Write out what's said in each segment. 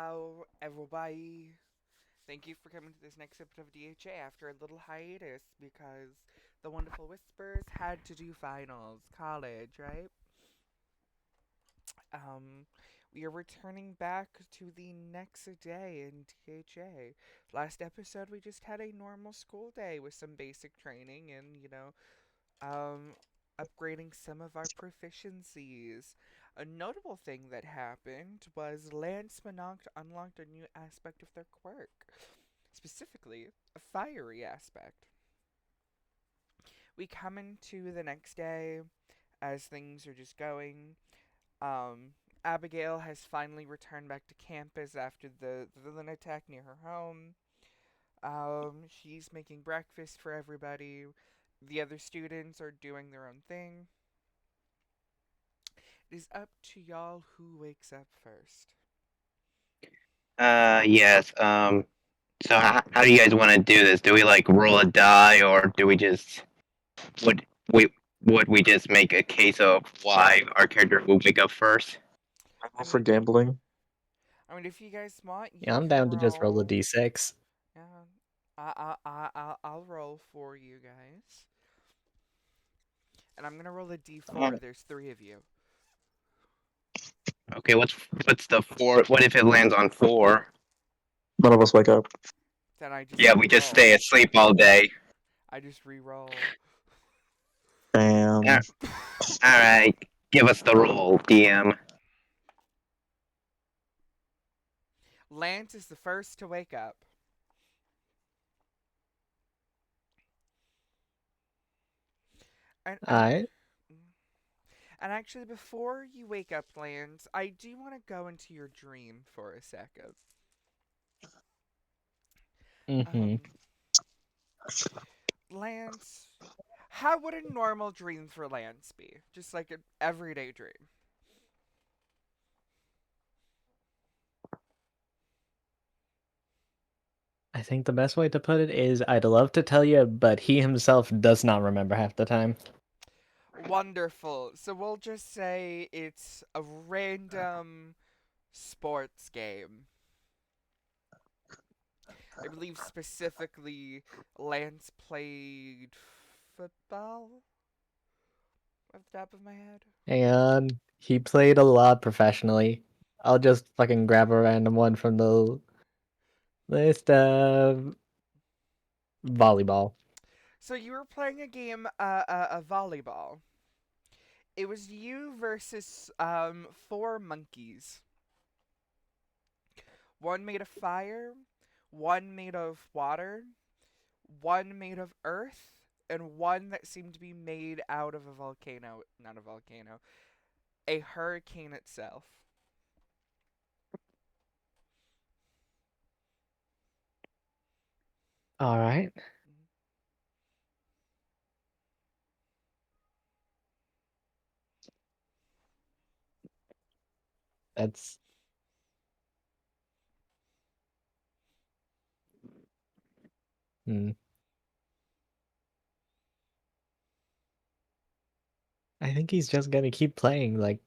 Hello, everybody. Thank you for coming to this next episode of DHA after a little hiatus because the Wonderful Whispers had to do finals, college, right? Um, we are returning back to the next day in DHA. Last episode, we just had a normal school day with some basic training and, um, upgrading some of our proficiencies. A notable thing that happened was Lance Monarch unlocked a new aspect of their quirk, specifically a fiery aspect. We come into the next day as things are just going. Um, Abigail has finally returned back to campus after the villain attack near her home. She's making breakfast for everybody. The other students are doing their own thing. It is up to y'all who wakes up first. Yes. So how do you guys want to do this? Do we like roll a die, or do we just would we would we just make a case of why our character will wake up first? I For mean, gambling. if you guys want, Yeah, you I'm can down to just roll a roll. d6. Yeah, I'll roll for you guys, and I'm gonna roll a d4. There's three of you. Okay, what's the four? What if it lands on four? None of us wake up. Then I just Yeah, we just stay re-roll. asleep all day. I just re-roll. All Damn. right, give us the roll, DM. Lance is the first to wake up. And Alright. and actually, before you wake up, Lance, I do want to go into your dream for a second. Mm-hmm. Um, Lance, how would a normal dream for Lance be? Just like an everyday dream. I think the best way to put it is I'd love to tell you, but he himself does not remember half the time. Wonderful. So we'll just say it's a random sports game. I believe specifically Lance played football off the top of my head. And he played a lot professionally. I'll just fucking grab a random one from the list of volleyball. So you were playing a game, a volleyball. It was you versus four monkeys. One made of fire, one made of water, one made of earth, and one that seemed to be made out of a volcano. Not a volcano, a hurricane itself. Alright. That's hmm. I think he's just gonna keep playing. Like,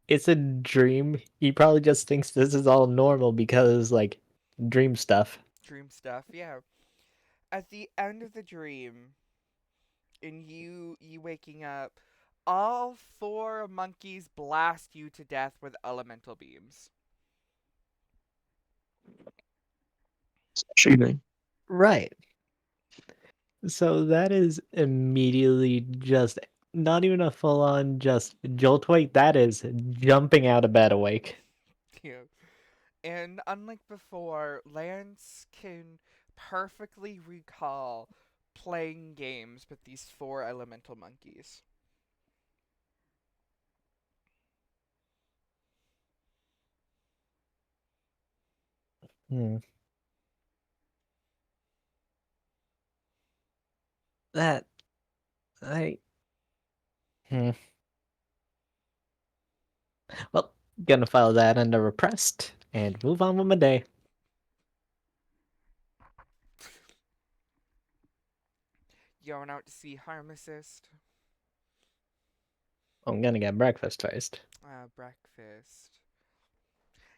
it's a dream. He probably just thinks this is all normal because, like, dream stuff. Dream stuff, yeah. At the end of the dream, in you waking up, all four monkeys blast you to death with elemental beams. Cheating. Right. So that is immediately just not even a full on just jolt wake. That is jumping out of bed awake. Yeah. And unlike before, Lance can perfectly recall playing games with these four elemental monkeys. Hmm. That I hmm. Well, gonna file that under repressed and move on with my day. Going out to see Harm Assist. I'm gonna get breakfast first. Breakfast.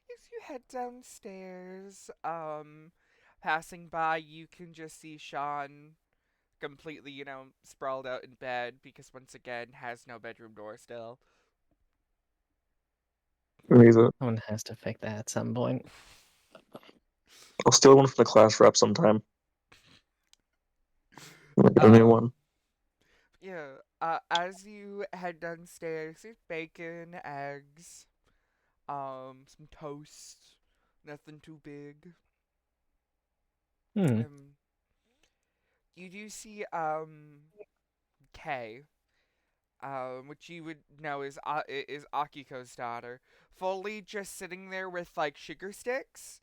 Yes, you head downstairs, passing by, you can just see Sean completely, sprawled out in bed because once again has no bedroom door still. Raise it. Someone has to fix that at some point. I'll steal one from the class rep sometime. Like a new Um, one. yeah. As you head downstairs, there's bacon, eggs, some toast, nothing too big. Hmm. Um, you do see Kay, which you would know is Akiko's daughter, fully just sitting there with like sugar sticks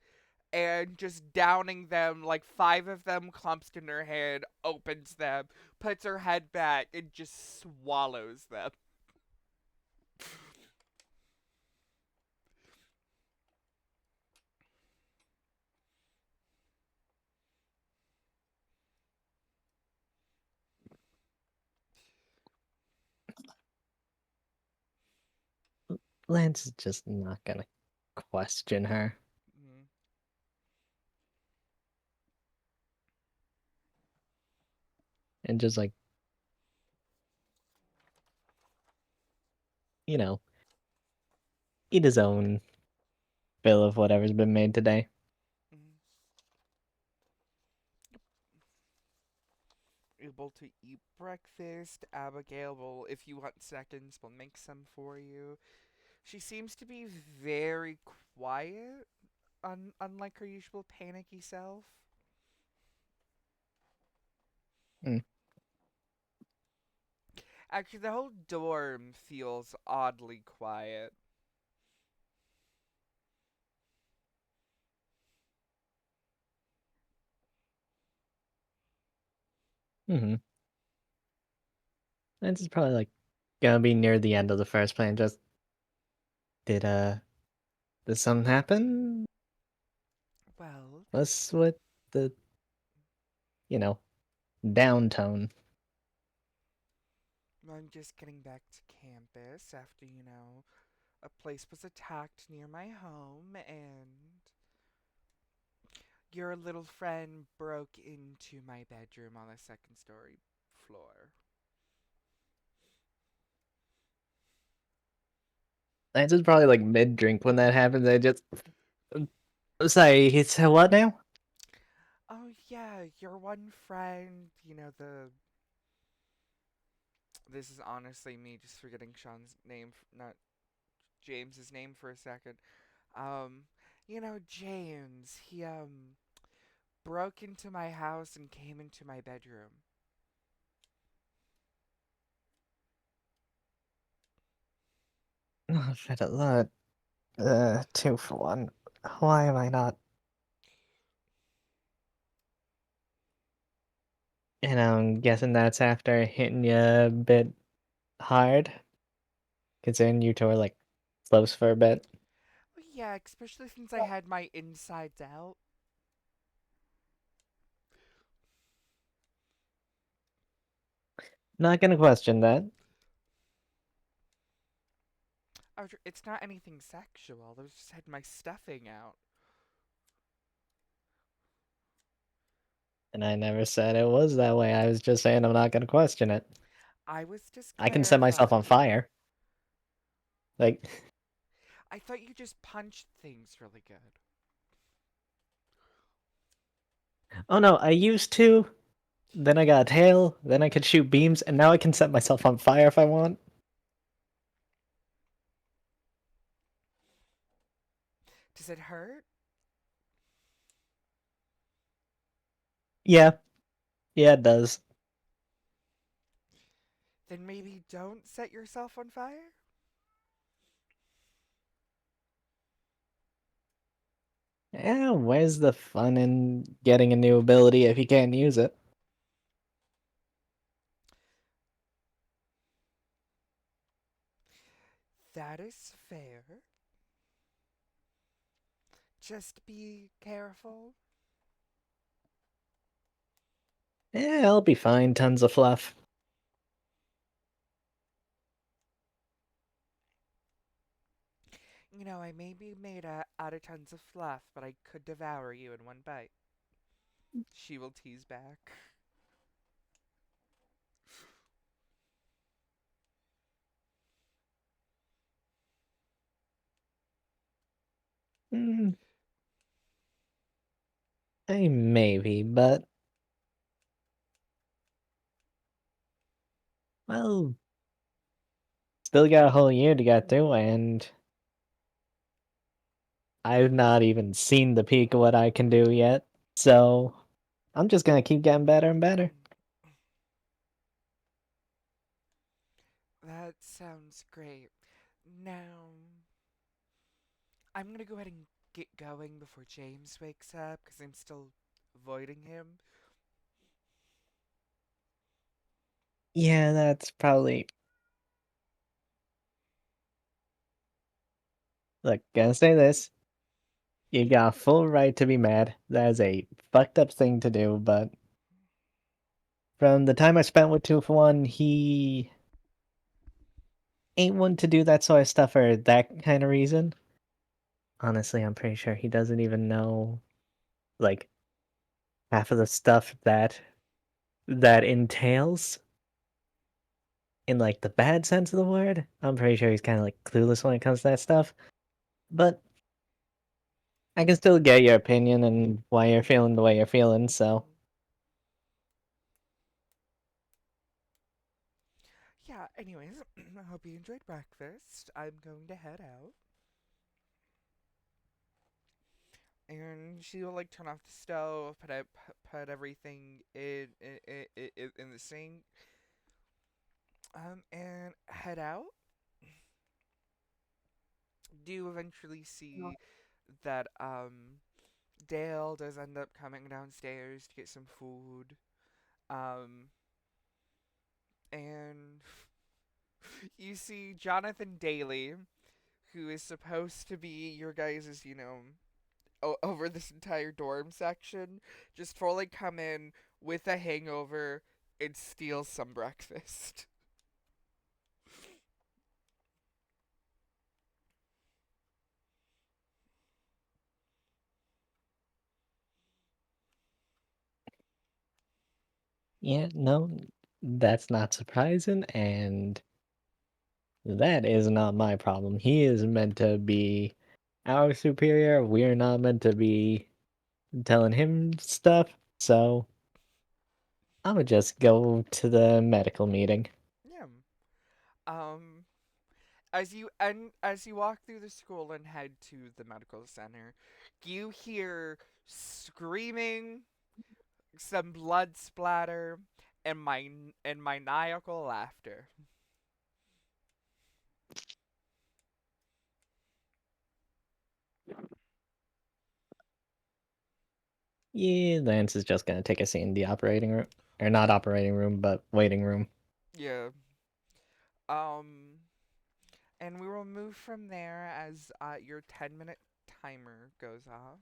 and just downing them, like five of them clumped in her hand, opens them, puts her head back, and just swallows them. Lance is just not gonna question her. Mm. And just like, you know, eat his own fill of whatever's been made today. Mm. Able to eat breakfast. Abigail will, if you want seconds, will make some for you. She seems to be very quiet, unlike her usual panicky self. Hmm. Actually, the whole dorm feels oddly quiet. Mm-hmm. Lance is probably like gonna be near the end of the first plan. Just did did something happen? Well, What's with the down tone? I'm just getting back to campus after, a place was attacked near my home and your little friend broke into my bedroom on the second story floor. Lance is probably like mid drink when that happens. I just say it's what now? Oh, yeah, your one friend, this is honestly me just forgetting Sean's name, not James's name for a second. Um, James, he, broke into my house and came into my bedroom. Oh, shit, two for one. Why am I not? And I'm guessing that's after hitting you a bit hard, considering you two are like close for a bit. Well, yeah, especially since I had my insides out. Not gonna question that. It's not anything sexual. I just had my stuffing out. And I never said it was that way. I was just saying I'm not gonna question it. I was just I can set myself on clarifying. fire. Like, I thought you just punched things really good. oh no, I used to. Then I got a tail. Then I could shoot beams, and now I can set myself on fire if I want. Does it hurt? Yeah, yeah, it does. Then maybe don't set yourself on fire? Yeah, where's the fun in getting a new ability if you can't use it? That is fair. Just be careful. Yeah, I'll be fine. Tons of fluff. You know, I may be made out of tons of fluff, but I could devour you in one bite. She will tease back. Mm, maybe, but well, still got a whole year to get through, and I've not even seen the peak of what I can do yet. So I'm just gonna keep getting better and better. That sounds great. Now, I'm gonna go ahead and get going before James wakes up because I'm still avoiding him. Yeah, that's probably. Look, gonna say this. You got a full right to be mad. That is a fucked up thing to do, but from the time I spent with 2 for 1, he ain't one to do that sort of stuff for that kind of reason. Honestly, I'm pretty sure he doesn't even know, like, half of the stuff that entails in, like, the bad sense of the word. I'm pretty sure he's kinda, like, clueless when it comes to that stuff. But I can still get your opinion and why you're feeling the way you're feeling, so Yeah, anyways, I hope you enjoyed breakfast. I'm going to head out. And she will like turn off the stove, put everything in the sink, and head out. Do you eventually see that Dale does end up coming downstairs to get some food, um, and you see Jonathan Daly, who is supposed to be your guys' over this entire dorm section, just fully come in with a hangover and steal some breakfast. yeah, no, that's not surprising, and that is not my problem. He is meant to be our superior. We're not meant to be telling him stuff. So I would just go to the medical meeting. Yeah. Um, as you walk through the school and head to the medical center, you hear screaming, some blood splatter, and maniacal laughter. Yeah, Lance is just gonna take a seat in the operating room, or not operating room, but waiting room. Yeah. Um, and we will move from there as your 10-minute timer goes off.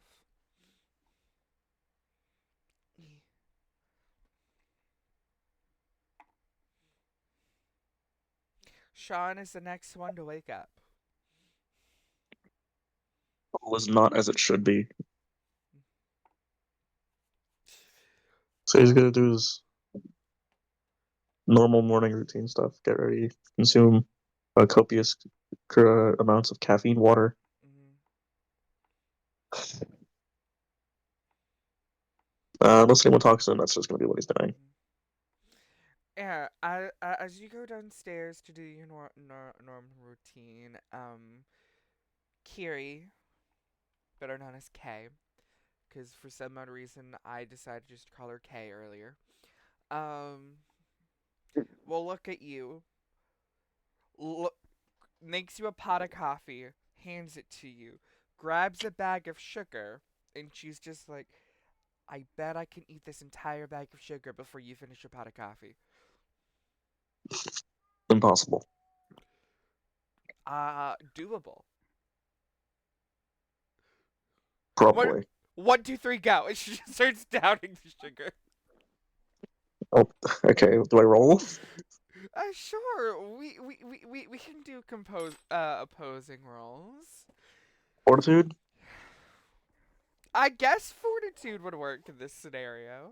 Sean is the next one to wake up. Was not as it should be. So he's gonna do his normal morning routine stuff. Get ready, consume copious amounts of caffeine water. Mhm. Unless anyone talks to him, that's just gonna be what he's doing. Mhm. Yeah, as you go downstairs to do your normal routine, Kiri, better known as Kay, because for some odd reason I decided just to call her Kay earlier, um, will look at you, look, makes you a pot of coffee, hands it to you, grabs a bag of sugar, and she's just like, I bet I can eat this entire bag of sugar before you finish your pot of coffee. Impossible. Doable. One, Probably. 1, 2, 3, go. And she just starts downing the sugar. Oh, okay. Do I roll? Sure. We can do opposing roles. Fortitude? I guess fortitude would work in this scenario.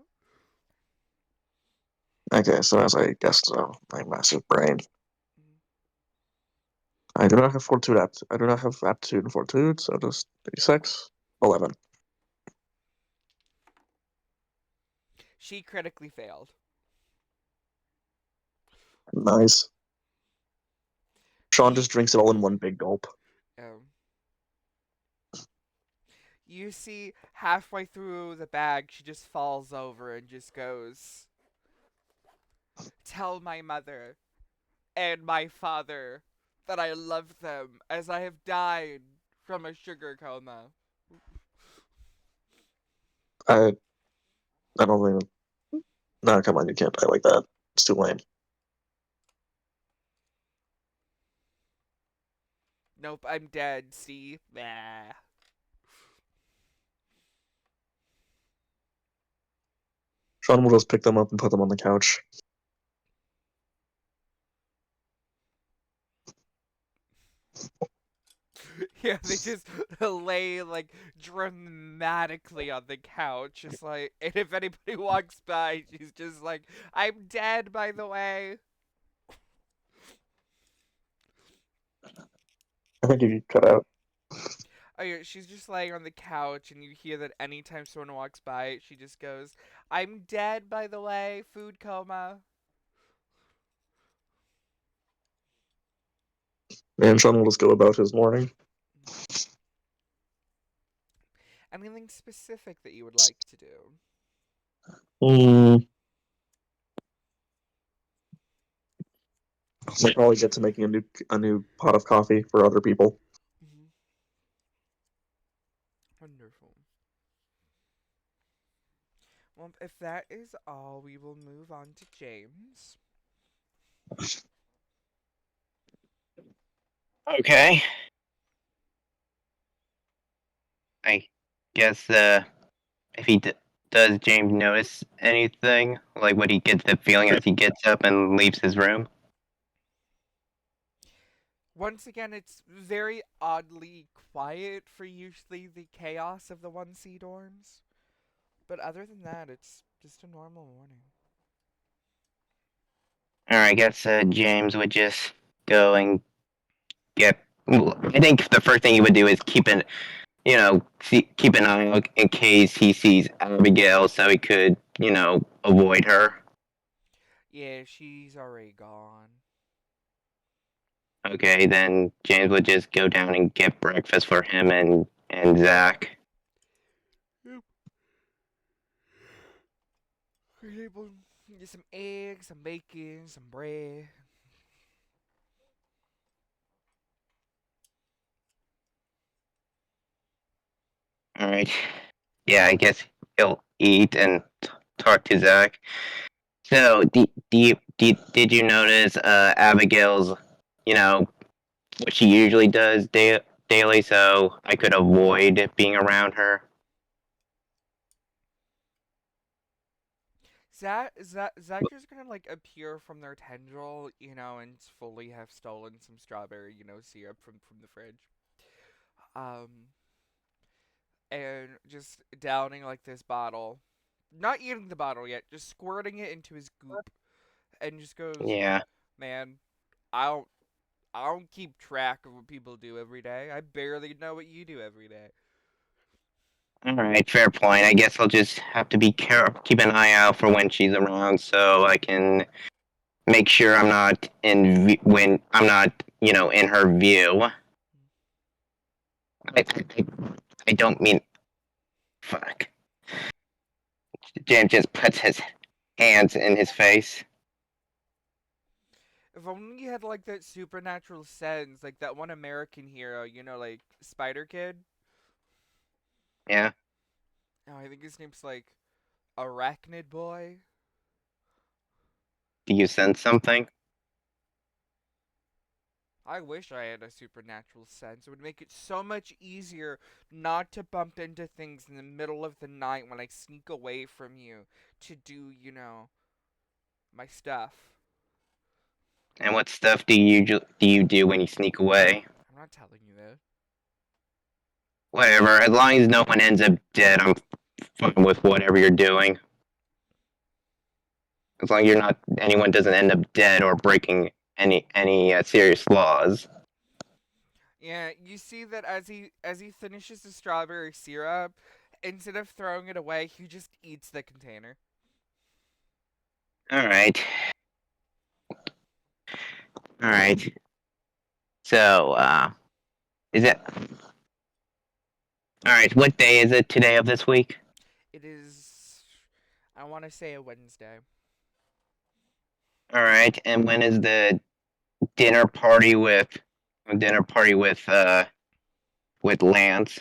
Okay, so as I guessed, my massive brain. I do not have fortitude I do not have aptitude and fortitude, so just 36, 11. She critically failed. Nice. Sean He, just drinks it all in one big gulp. um, you see, halfway through the bag, she just falls over and just goes, "Tell my mother and my father that I love them as I have died from a sugar coma." I I don't think. No, come on, you can't die like that. It's too lame. Nope, I'm dead, see? Bah. Sean will just pick them up and put them on the couch. Yeah, they just lay like dramatically on the couch, just like, and if anybody walks by, she's just like, "I'm dead, by the way." I think you cut out. Oh yeah, she's just laying on the couch, and you hear that anytime someone walks by, she just goes, "I'm dead, by the way, food coma." And Sean will just go about his morning. Anything specific that you would like to do? Hmm. Might probably get to making a new pot of coffee for other people. Mm-hmm. Wonderful. Well, if that is all, we will move on to James. Okay. I guess if does James notice anything, like what he gets the feeling as he gets up and leaves his room? Once again, it's very oddly quiet for usually the chaos of the 1C dorms. But other than that, it's just a normal morning. Or I guess James would just go and get. Well, I think the first thing he would do is keep an eye out in case he sees Abigail, so he could, avoid her. Yeah, she's already gone. Okay, then James would just go down and get breakfast for him and Zach. Yep. We're able to get some eggs, some bacon, some bread. All right. Yeah, I guess he'll eat and talk to Zach. So, did you notice Abigail's, what she usually does daily, so I could avoid being around her? Zach is gonna like appear from their tendril, and fully have stolen some strawberry, syrup from the fridge. Um, and just downing like this bottle, not eating the bottle yet, just squirting it into his goop, and just goes, Yeah. "Man, I don't, I don't keep track of what people do every day. I barely know what you do every day." All right, fair point. I guess I'll just have to be careful, keep an eye out for when she's around, so I can make sure I'm not when I'm not, in her view. I, I, I don't mean fuck. James just puts his hands in his face. If only you had like that supernatural sense, like that one American hero, like Spider Kid. Yeah. Oh, I think his name's like Arachnid Boy. Do you sense something? I wish I had a supernatural sense. It would make it so much easier not to bump into things in the middle of the night when I sneak away from you to do, my stuff. And what stuff do you do when you sneak away? I'm not telling you that. Whatever. As long as no one ends up dead, I'm fine with whatever you're doing. As long as you're not anyone doesn't end up dead or breaking any serious laws. Yeah, you see that as he finishes the strawberry syrup, instead of throwing it away, he just eats the container. All right. All right. So, is it all right? What day is it today of this week? It is, I want to say, a Wednesday. All right. And when is the dinner party with dinner party with Lance?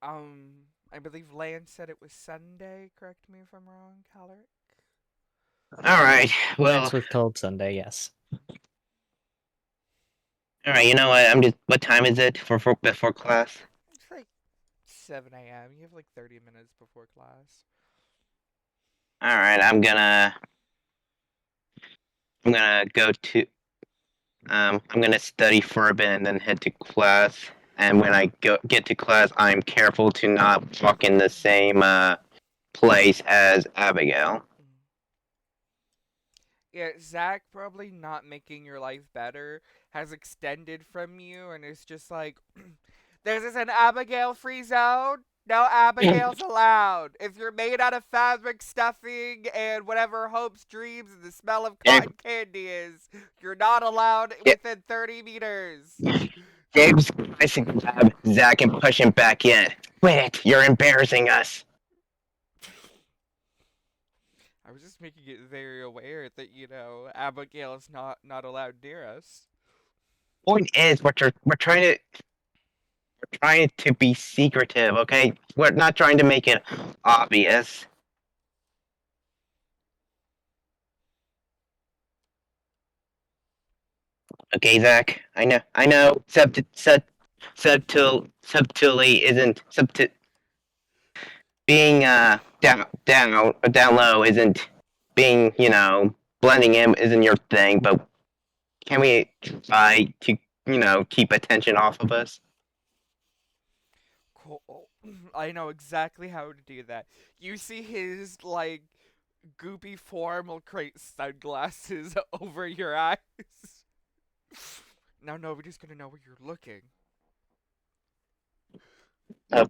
I believe Lance said it was Sunday. Correct me if I'm wrong, Calric. All right. Lance Well, was told Sunday, yes. all right. You know what? I'm just. What time is it for before class? It's like 7 a.m. You have like 30 minutes before class. All right. I'm gonna go to. I'm gonna study for a bit and then head to class. And when I get to class, I'm careful to not walk in the same place as Abigail. Mm. Yeah, Zach probably not making your life better has extended from you and is just like, this is an Abigail free zone. No Abigail's allowed. If you're made out of fabric stuffing and whatever hopes, dreams, and the smell of James, cotton candy is, you're not allowed Ja- within 30 meters. James, I should grab Zach and push him back in. Quit it! You're embarrassing us. I was just making it very aware that, Abigail is not allowed near us. Point is, we're trying to be secretive. Okay, we're not trying to make it obvious. Okay, Zach. I know. Subtly isn't being down low isn't being blending in isn't your thing. But can we try to keep attention off of us? Cool. I know exactly how to do that. You see his, like, goopy form will create sunglasses over your eyes. Now nobody's gonna know where you're looking. Uh,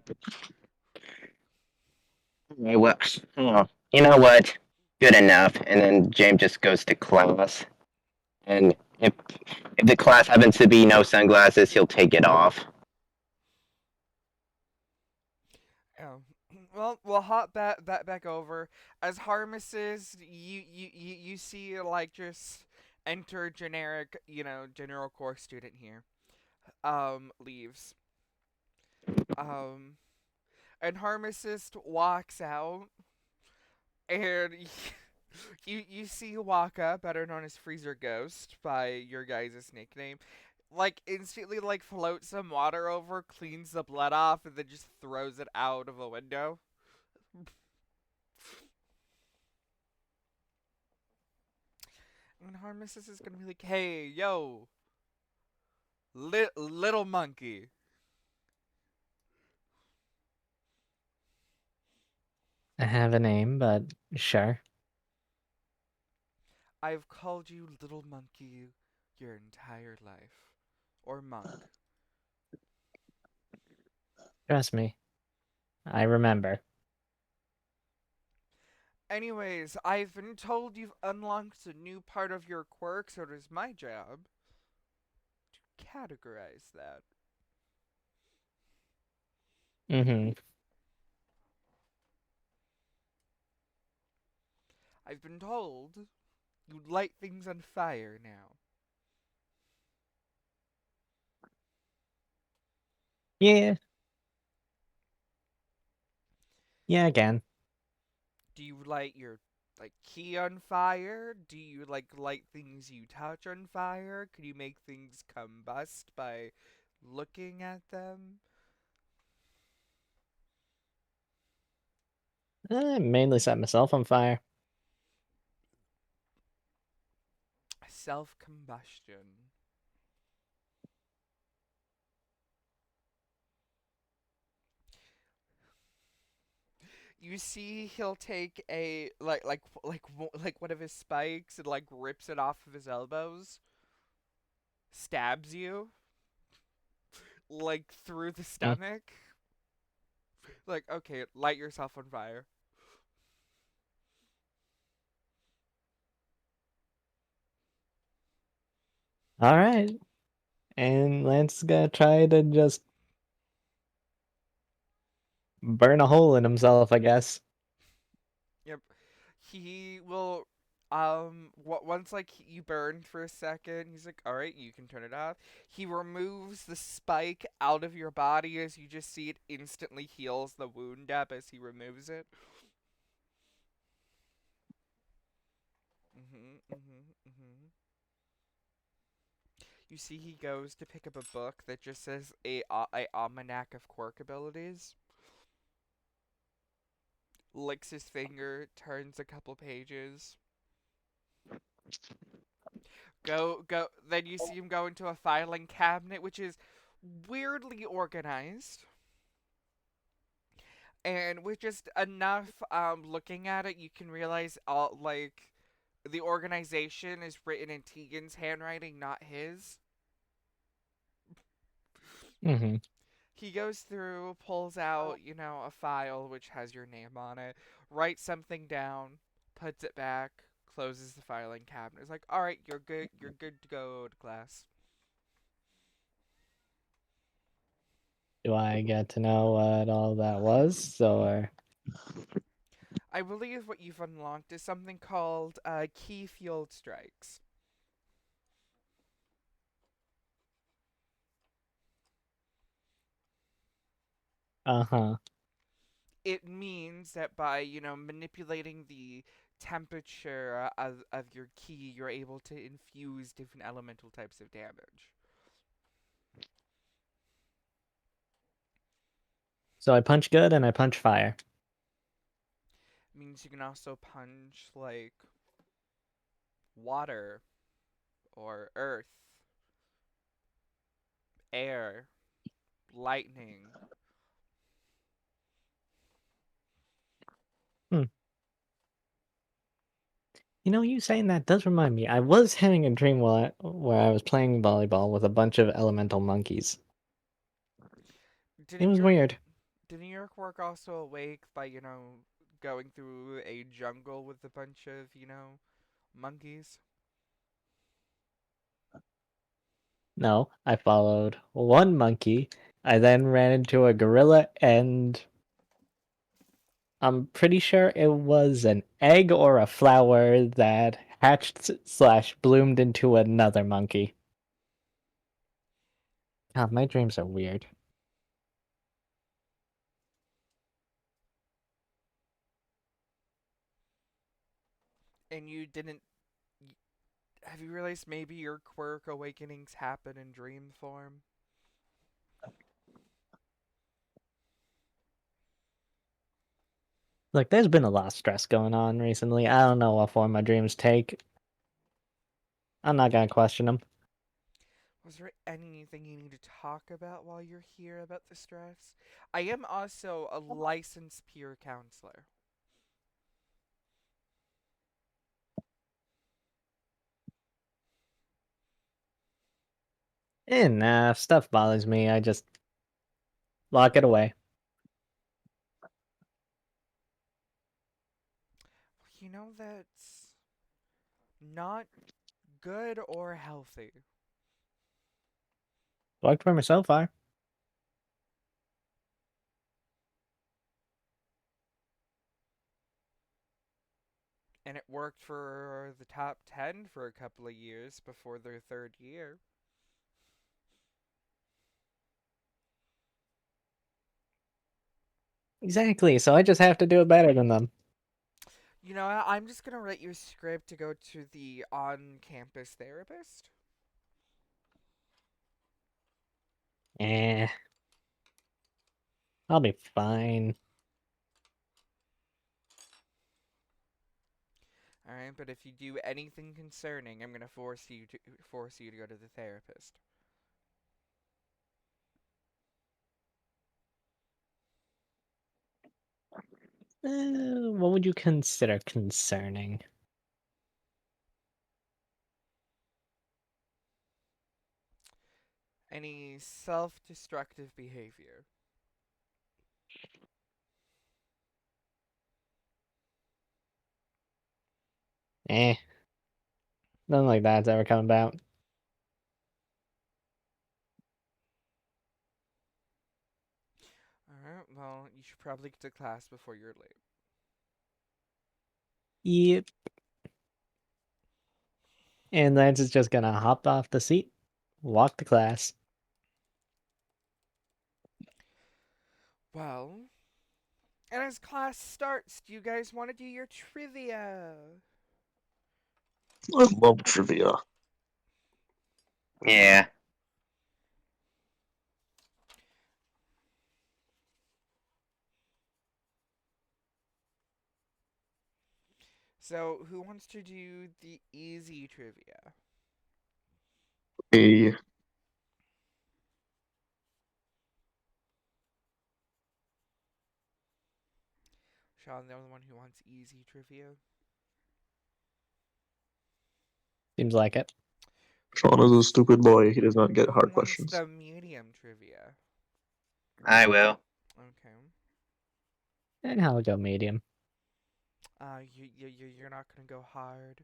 okay, well, oh, you know what? Good enough. And then James just goes to class. And if the class happens to be no sunglasses, he'll take it off. Oh. Well, we'll hop back over. As Harmises, you see, like, just enter generic, general course student here. Leaves. Um, and Harmicist walks out, and you see Waka, better known as Freezer Ghost by your guys' nickname, like instantly like floats some water over, cleans the blood off, and then just throws it out of a window. And Harmicist is gonna be like, "Hey, yo, little monkey, I have a name, but sure. I've called you little monkey your entire life, or monk." Trust me. I remember. Anyways, I've been told you've unlocked a new part of your quirk, so it is my job to categorize that. Mm-hmm. I've been told you light things on fire now. Yeah. Yeah, again. Do you light your key on fire? Do you light things you touch on fire? Can you make things combust by looking at them? I mainly set myself on fire. Self combustion. You see, he'll take a like one of his spikes and like rips it off of his elbows, stabs you like through the Mm. stomach. Like, okay, light yourself on fire. All right. And Lance is gonna try to just burn a hole in himself, I guess. Yep. He will once like you burned for a second, he's like, "All right, you can turn it off." He removes the spike out of your body as you just see it instantly heals the wound up as he removes it. Mhm. Mhm. Mhm. You see he goes to pick up a book that just says a almanac of quirk abilities. Licks his finger, turns a couple pages. Go. Then you see him go into a filing cabinet, which is weirdly organized. And with just enough looking at it, you can realize all like the organization is written in Tegan's handwriting, not his. Mm-hmm. He goes through, pulls out, a file which has your name on it, writes something down, puts it back, closes the filing cabinet. It's like, all right, you're good. You're good to go to class. Do I get to know what all that was, or I believe what you've unlocked is something called key field strikes. uh-huh. It means that by manipulating the temperature of your key, you're able to infuse different elemental types of damage. So I punch good and I punch fire. Means you can also punch like water or earth, air, lightning. Hmm. You know, you saying that does remind me. I was having a dream where I was playing volleyball with a bunch of elemental monkeys. It Didn't was your weird. didn't your quirk also awake by going through a jungle with a bunch of monkeys? No, I followed one monkey. I then ran into a gorilla, and I'm pretty sure it was an egg or a flower that hatched slash bloomed into another monkey. God, my dreams are weird. And you didn't have you realized maybe your quirk awakenings happen in dream form? Look, there's been a lot of stress going on recently. I don't know what form my dreams take. I'm not gonna question them. Was there anything you need to talk about while you're here about the stress? I am also a licensed peer counselor. Nah, if stuff bothers me, I just lock it away. That's not good or healthy. Worked for me so far. And it worked for the top 10 for a couple of years before their third year. Exactly, so I just have to do it better than them. I'm just going to write you a script to go to the on campus therapist. Eh, I'll be fine. All right, but if you do anything concerning, I'm going to force you to go to the therapist. What would you consider concerning? Any self-destructive behavior. Eh, nothing like that's ever come about. Alright, well, you should probably get to class before you're late. Yep. And Lance is just gonna hop off the seat, walk to class. Well, and as class starts, do you guys want to do your trivia? I love trivia. Yeah. So, who wants to do the easy trivia? A Sean, the only one who wants easy trivia? Seems like it. Sean is a stupid boy. He does not get Who hard wants questions. the medium trivia? I will. Okay. And I'll go medium. You're not gonna go hard.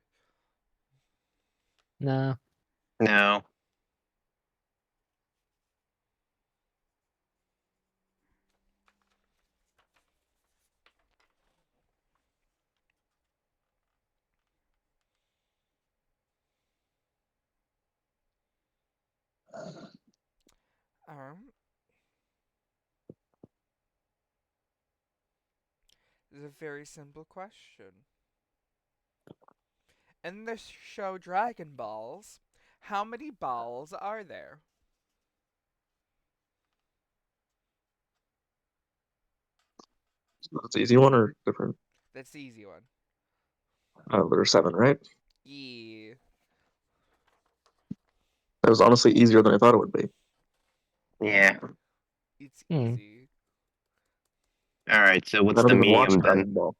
No. No. Um, this is a very simple question. In the show Dragon Balls, how many balls are there? That's an easy one or different? That's the easy one. There are 7, right? Yeah. That was honestly easier than I thought it would be. Yeah. It's Hmm. easy. All right. So what's I don't the even watch medium then? Dragon Ball.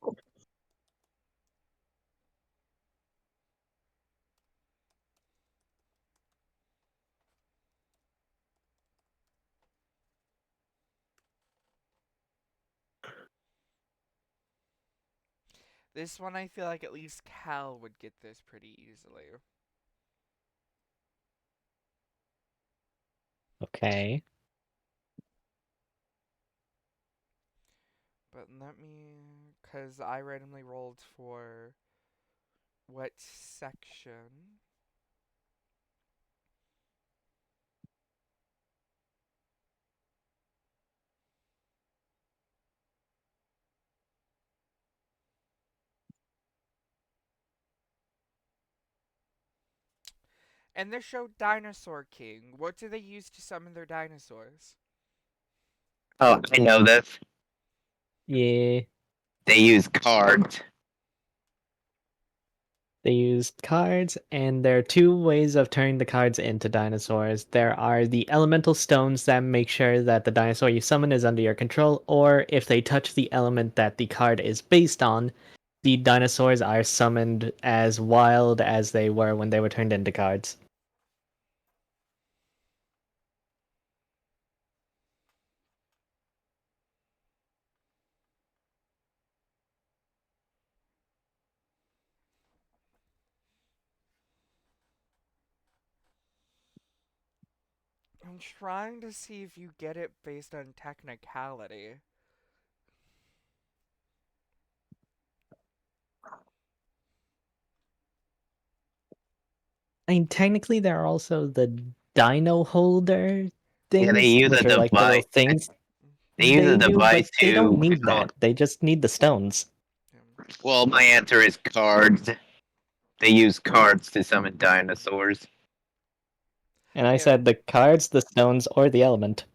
This one I feel like at least Cal would get this pretty easily. Okay. But let me, cause I randomly rolled for what section. And the show Dinosaur King, what do they use to summon their dinosaurs? Oh, I know this. Yeah. They use cards. They use cards, and there are two ways of turning the cards into dinosaurs. There are the elemental stones that make sure that the dinosaur you summon is under your control, or if they touch the element that the card is based on, the dinosaurs are summoned as wild as they were when they were turned into cards. I'm trying to see if you get it based on technicality. I mean, technically, there are also the dino holder Yeah, they things, use a which are like the little device. things They use a they do, device but they don't to. need that. They just need the stones. Well, my answer is cards. They use cards to summon dinosaurs. And I Yeah, said the cards, the stones, or the element.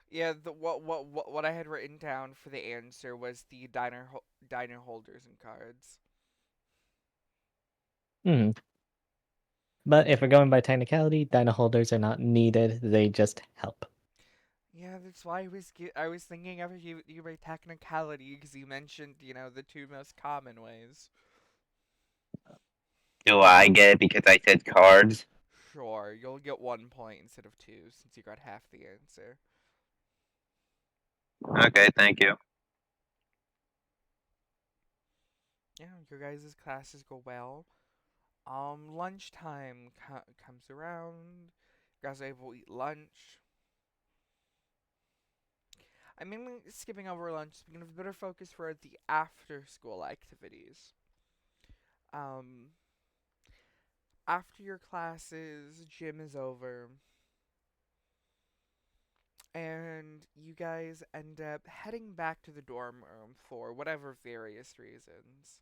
yeah. What I had written down for the answer was the diner holders and cards. Hmm. But if we're going by technicality, dino holders are not needed. They just help. Yeah, that's why I was thinking of you by technicality because you mentioned the two most common ways. Do I get it because I said cards? Sure, you'll get 1 point instead of two since you got half the answer. Okay, thank you. Yeah, your guys' classes go well. Lunchtime comes around. You guys are able to eat lunch. I'm mainly skipping over lunch, so we can have a better focus for the after school activities. Um, After your classes, gym is over, and you guys end up heading back to the dorm room for whatever various reasons.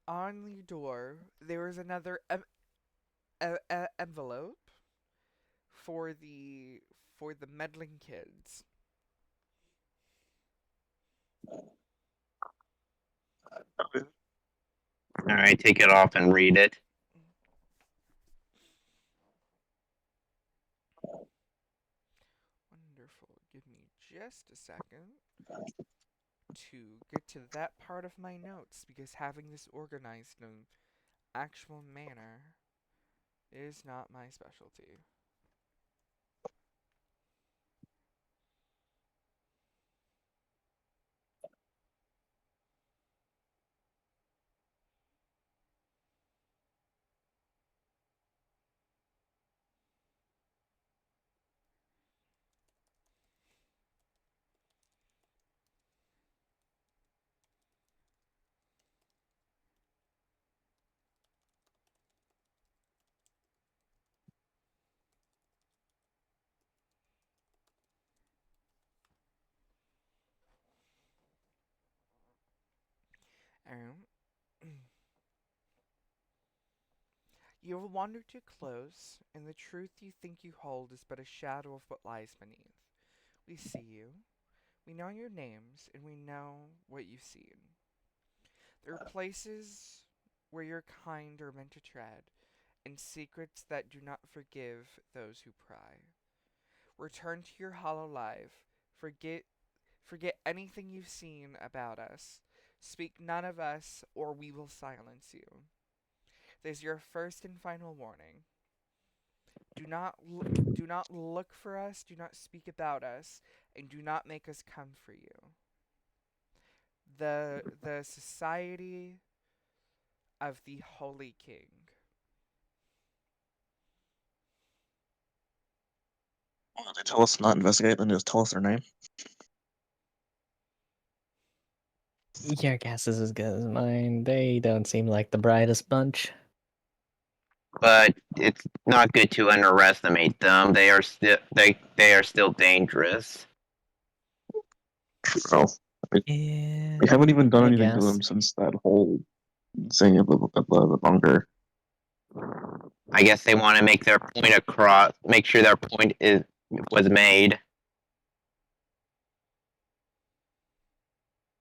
On the door, there is another envelope for the meddling kids. Alright, take it off and read it. Wonderful. Give me just a second to get to that part of my notes because having this organized in an actual manner is not my specialty. Um, you have wandered too close, and the truth you think you hold is but a shadow of what lies beneath. We see you, we know your names, and we know what you've seen. There are places where your kind are meant to tread, and secrets that do not forgive those who pry. Return to your hollow life. Forget anything you've seen about us. Speak none of us, or we will silence you. There's your first and final warning. Do not look for us, do not speak about us, and do not make us come for you. The Society of the Holy King. They tell us to not investigate, then just tell us their name. Your guess is as good as mine. They don't seem like the brightest bunch. But it's not good to underestimate them. They are still dangerous. Well, Yeah, we haven't even done I anything to guess. them since that whole thing of the bunker. I guess they want to make their point across, make sure their point is was made.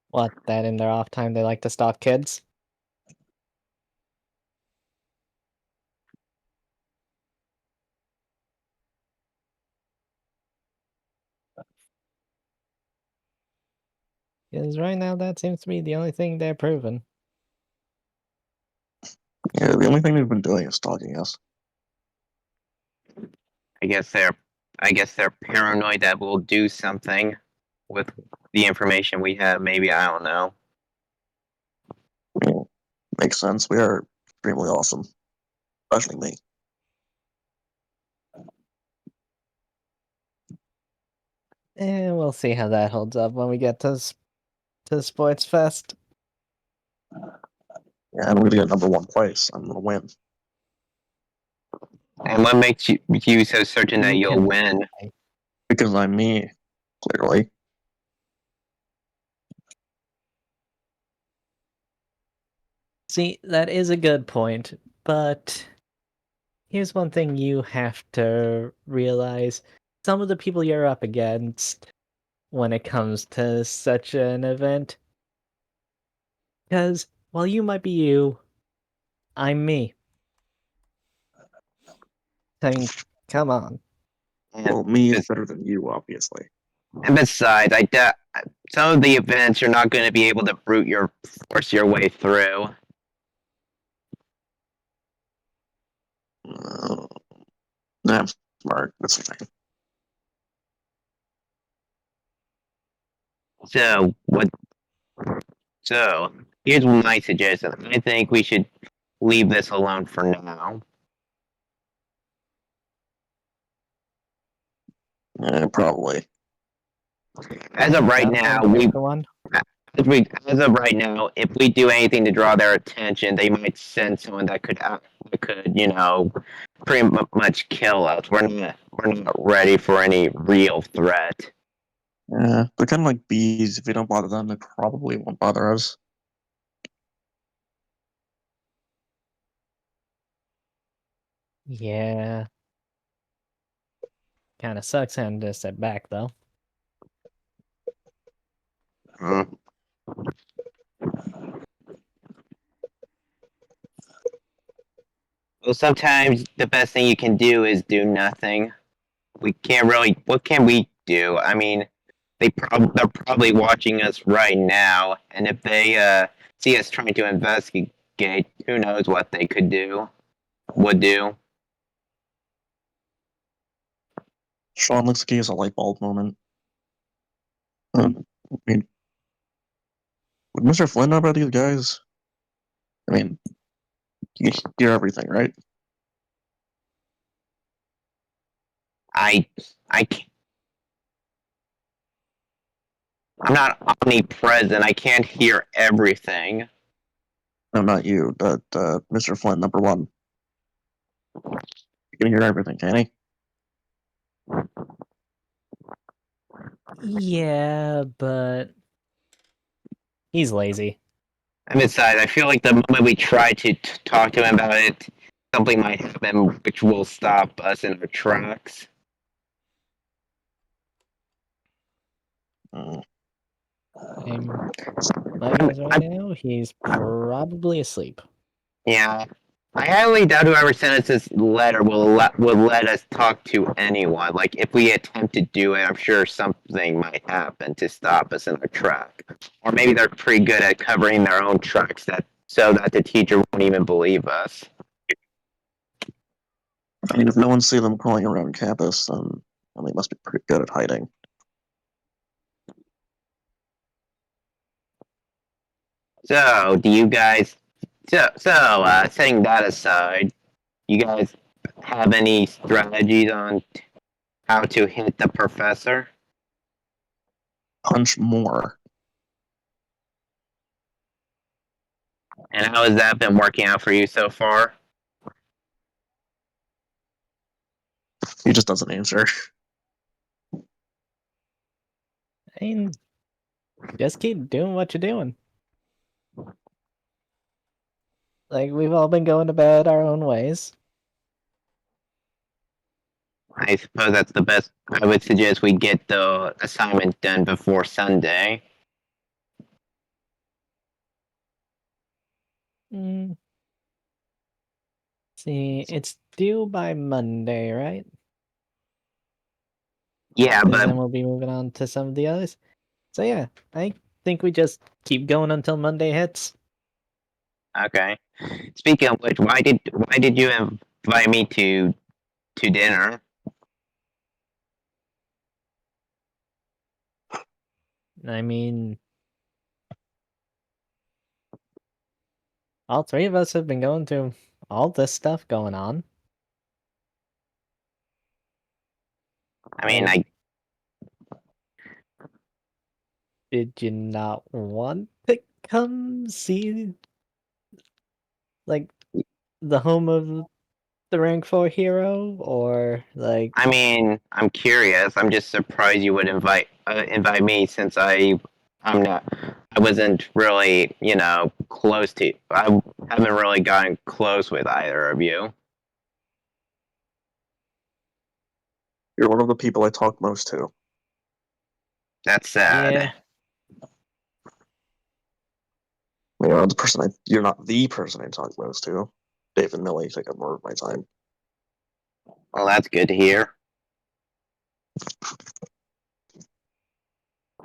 What, that in their off time they like to stalk kids? Because right now that seems to be the only thing they're proving. Yeah, the only thing they've been doing is stalking us. I guess they're I guess they're paranoid that we'll do something with the information we have. Maybe I don't know. Yeah, makes sense. We are extremely awesome, especially me. And we'll see how that holds up when we get to Sports Fest. Yeah, I'm gonna get number one place. I'm gonna win And what makes you so certain that You you'll can win? because I'm me. Clearly, see, that is a good point, but here's one thing you have to realize. Some of the people you're up against when it comes to such an event, because while you might be you, I'm me. I mean, come on. Well, me is better than you, obviously. And besides, some of the events you're not going to be able to force your way through. I'm smart. That's fine. So what? So here's my suggestion. I think we should leave this alone for now. Probably. As of right That now, sounds right for one. as of right now, if we do anything to draw their attention, they might send someone that could, pretty much kill us. We're not ready for any real threat. Yeah, they're kind of like bees. If we don't bother them, they probably won't bother us. Yeah. Kind of sucks having to sit back, though. Mm. Well, sometimes the best thing you can do is do nothing. We can't really. What can we do? I mean, they're probably watching us right now, and if they see us trying to investigate, who knows what they would do. Sean looks like he has a light bulb moment. I mean, would Mr. Flynn know about these guys? I mean, you hear everything, right? I I I'm not omnipresent. I can't hear everything. No, not you, but Mr. Flynn, number one. You can hear everything, can he? Yeah, but he's lazy. And besides, I feel like the moment we try to talk to him about it, something might happen which will stop us in our tracks. Mm. My guess right now, he's probably asleep. Yeah, I highly doubt whoever sent us this letter will let us talk to anyone. Like if we attempt to do it, I'm sure something might happen to stop us in our track. Or maybe they're pretty good at covering their own tracks so that the teacher won't even believe us. I mean, if no one sees them crawling around campus, then well, they must be pretty good at hiding. So, do you guys? Setting that aside, you guys have any strategies on how to hit the professor? Punch more. And how has that been working out for you so far? He just doesn't answer. I mean, just keep doing what you're doing. Like, we've all been going about our own ways. I suppose that's the best. I would suggest we get the assignment done before Sunday. Mm. See, it's due by Monday, right? Yeah, Because but then we'll be moving on to some of the others. So yeah, I think we just keep going until Monday hits. okay. Speaking of which, why did you invite me to dinner? I mean, all three of us have been going through all this stuff going on. I mean, Like, did you not want to come see, like, the home of the rank 4 hero? Or, like, I'm curious. I'm just surprised you would invite me since I wasn't really close to. I haven't really gotten close with either of you. You're one of the people I talk most to. That's sad. yeah, You're not the person I talk most to. Dave and Millie take up more of my time. Well, that's good to hear.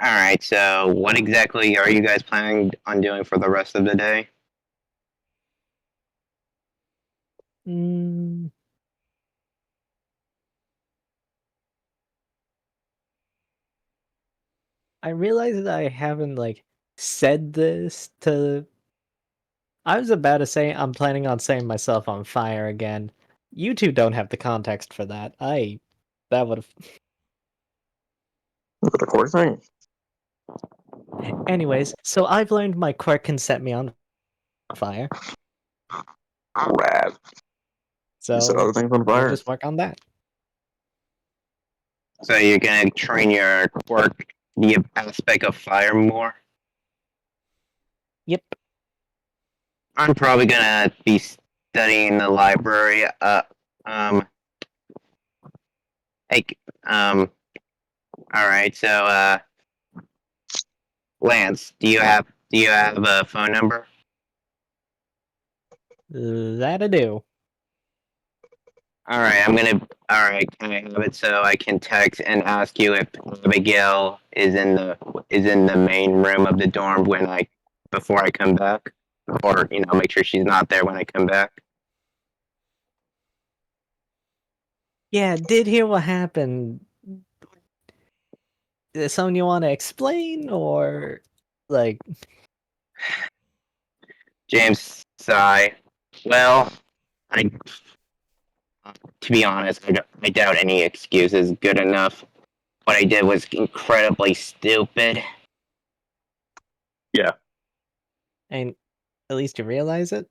Alright, so what exactly are you guys planning on doing for the rest of the day? Mm, I realize that I haven't said this to. I was about to say I'm planning on setting myself on fire again. You two don't have the context for that. That would have. Look at the core thing. Anyways, so I've learned my quirk can set me on fire. Rad. You said So other things on we'll fire. just work on that. So you're gonna train your quirk, the aspect of fire more? Yep. I'm probably gonna be studying in the library. Um, like, alright, so, Lance, do you have a phone number? That I do. Alright, can I have it so I can text and ask you if Abigail is in the main room of the dorm before I come back? Or, make sure she's not there when I come back? Yeah, did hear what happened. Is something you want to explain, or like? James sigh. Well, I to be honest, I doubt any excuse is good enough. What I did was incredibly stupid. And at least you realize it.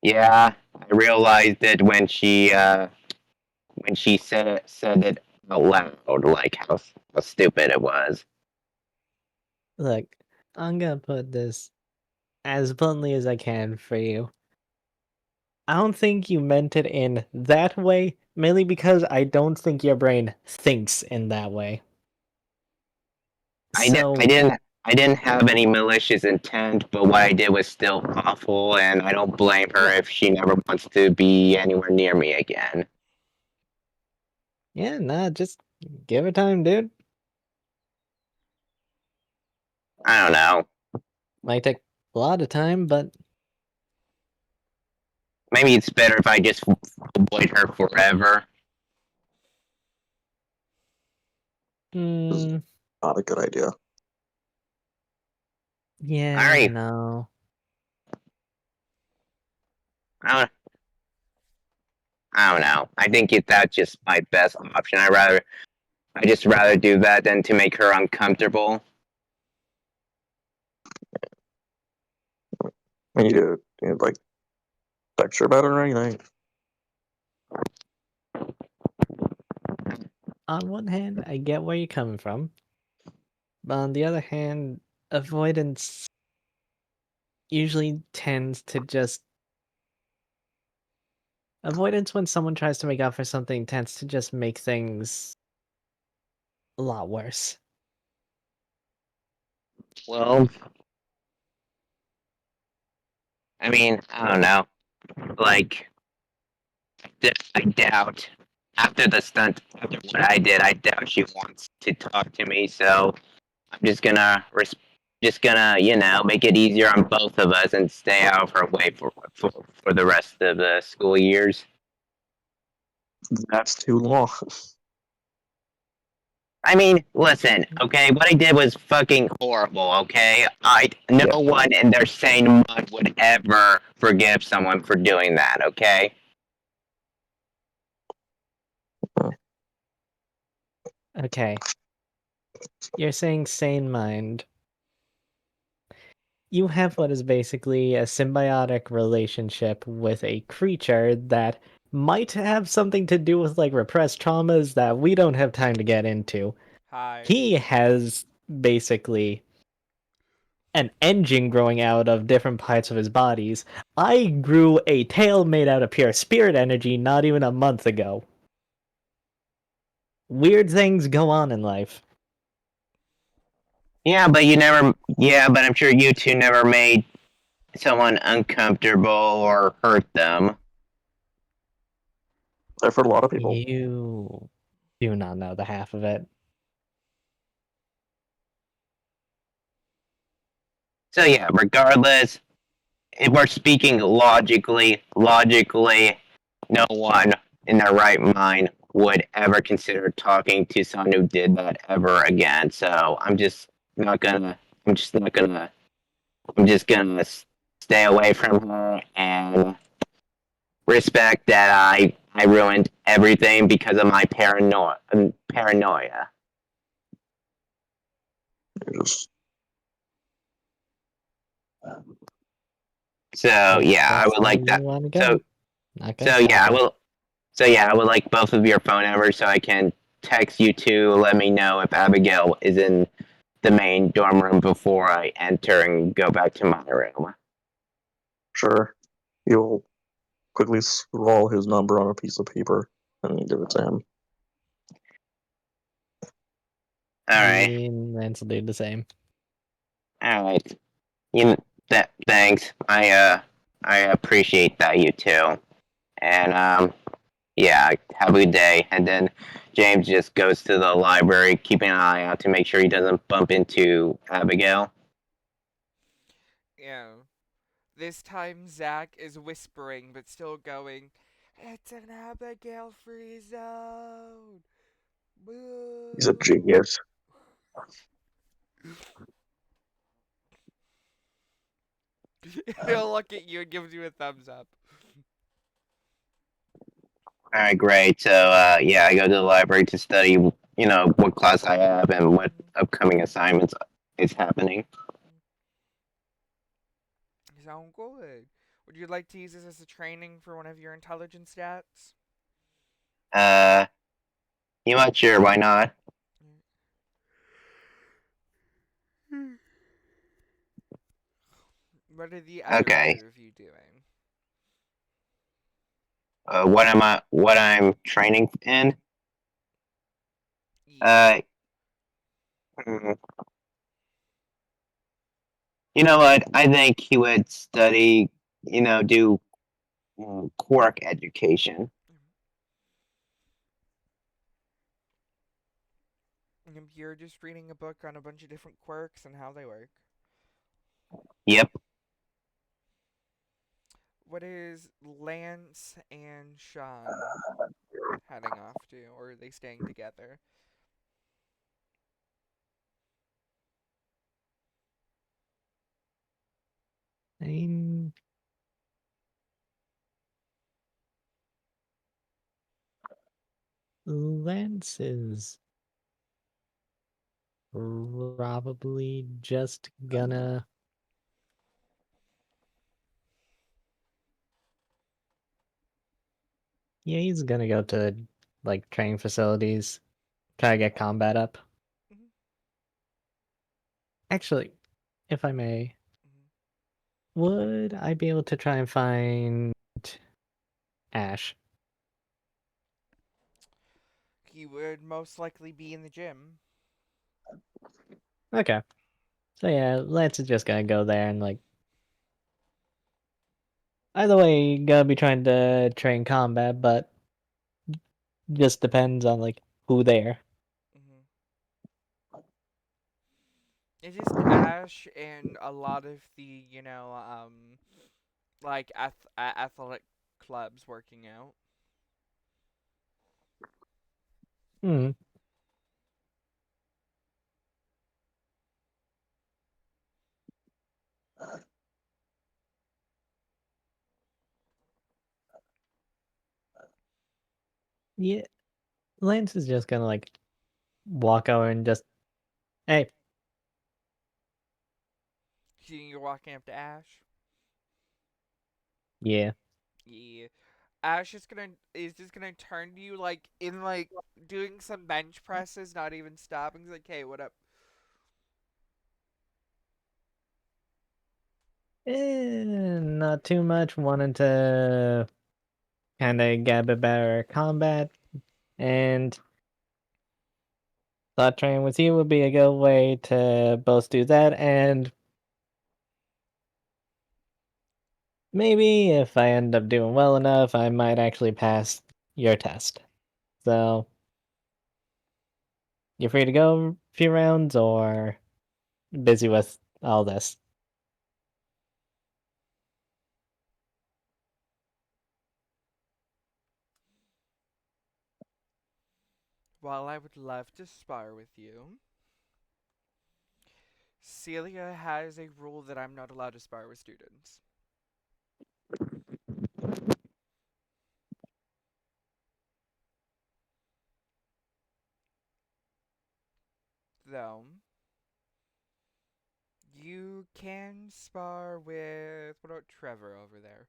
Yeah, I realized it when she said it out loud, like how stupid it was. Look, I'm gonna put this as bluntly as I can for you. I don't think you meant it in that way, mainly because I don't think your brain thinks in that way. I didn't I So, didn't I didn't have any malicious intent, but what I did was still awful, and I don't blame her yeah, if she never wants to be anywhere near me again. yeah, nah, just give it time, dude. I don't know. Might take a lot of time, but Maybe it's better if I just avoid her forever. hmm, Not a good idea. yeah, Alright, no. I don't, I don't know. I think that's just my best option. I just rather do that than to make her uncomfortable. I need to text her about it or anything. On one hand, I get where you're coming from, but on the other hand, avoidance usually tends to just avoidance when someone tries to make up for something tends to just make things a lot worse. Well, I mean, I don't know. Like, I doubt after the stunt, after what I did, I doubt she wants to talk to me. So I'm just gonna make it easier on both of us and stay out of her way for the rest of the school years. That's too long. I mean, listen, okay, what I did was fucking horrible, okay? No Yeah. one in their sane mind would ever forgive someone for doing that, okay? Okay, you're saying sane mind. You have what is basically a symbiotic relationship with a creature that might have something to do with repressed traumas that we don't have time to get into. Hi. He has basically an engine growing out of different parts of his bodies. I grew a tail made out of pure spirit energy not even a month ago. Weird things go on in life. Yeah, but I'm sure you two never made someone uncomfortable or hurt them. I've heard a lot of people. You do not know the half of it. So yeah, regardless, if we're speaking logically, no one in their right mind would ever consider talking to someone who did that ever again. So not gonna. I'm just not gonna. I'm just gonna stay away from her and respect that I ruined everything because of my paranoia. Just So If yeah, I that's would the way like you that. want to So go, not gonna so stop yeah, I you. will. So yeah, I would like both of your phone numbers so I can text you to let me know if Abigail is in the main dorm room before I enter and go back to my room. sure. You'll quickly scrawl his number on a piece of paper and give it to him. All right, Lance will do the same. all right. You that thanks. I appreciate that you too. And yeah, have a good day. And then James just goes to the library, keeping an eye out to make sure he doesn't bump into Abigail. Yeah. This time Zach is whispering but still going, "It's an Abigail free zone. He's a Boo." genius. He'll look at you and gives you a thumbs up. All right, great. So yeah, I go to the library to study. What class I have and what upcoming assignments is happening. Sound good. Would you like to use this as a training for one of your intelligence stats? Uh, you not sure? Why not? What are the other Okay. two of you doing? What am I? What I'm training in? Yeah. Uh, mm, you know what? I think he would study. Do quirk education. You're just reading a book on a bunch of different quirks and how they work. Yep. What is Lance and Sean heading off to, or are they staying together? I mean, Lance is probably just gonna. Yeah, he's gonna go to like training facilities, try to get combat up. Mhm, Actually, if I may, mhm. would I be able to try and find Ash? He would most likely be in the gym. Okay. So yeah, Lance is just gonna go there and like either way gonna be trying to train combat, but just depends on like who there. Mhm. It's just Ash and a lot of the, like athletic clubs working out. Hmm. Yeah, Lance is just gonna like walk over and just hey, Seeing you're walking up to Ash. yeah. Yeah. Ash is just gonna turn to you like in like doing some bench presses, not even stopping. He's like, "Hey, what up?" Not too much. Wanted to kind of get a bit better at combat, and thought training with you would be a good way to both do that, and maybe if I end up doing well enough, I might actually pass your test. So You free to go a few rounds or busy with all this? While I would love to spar with you, Celia has a rule that I'm not allowed to spar with students. Though, you can spar with. What about Trevor over there?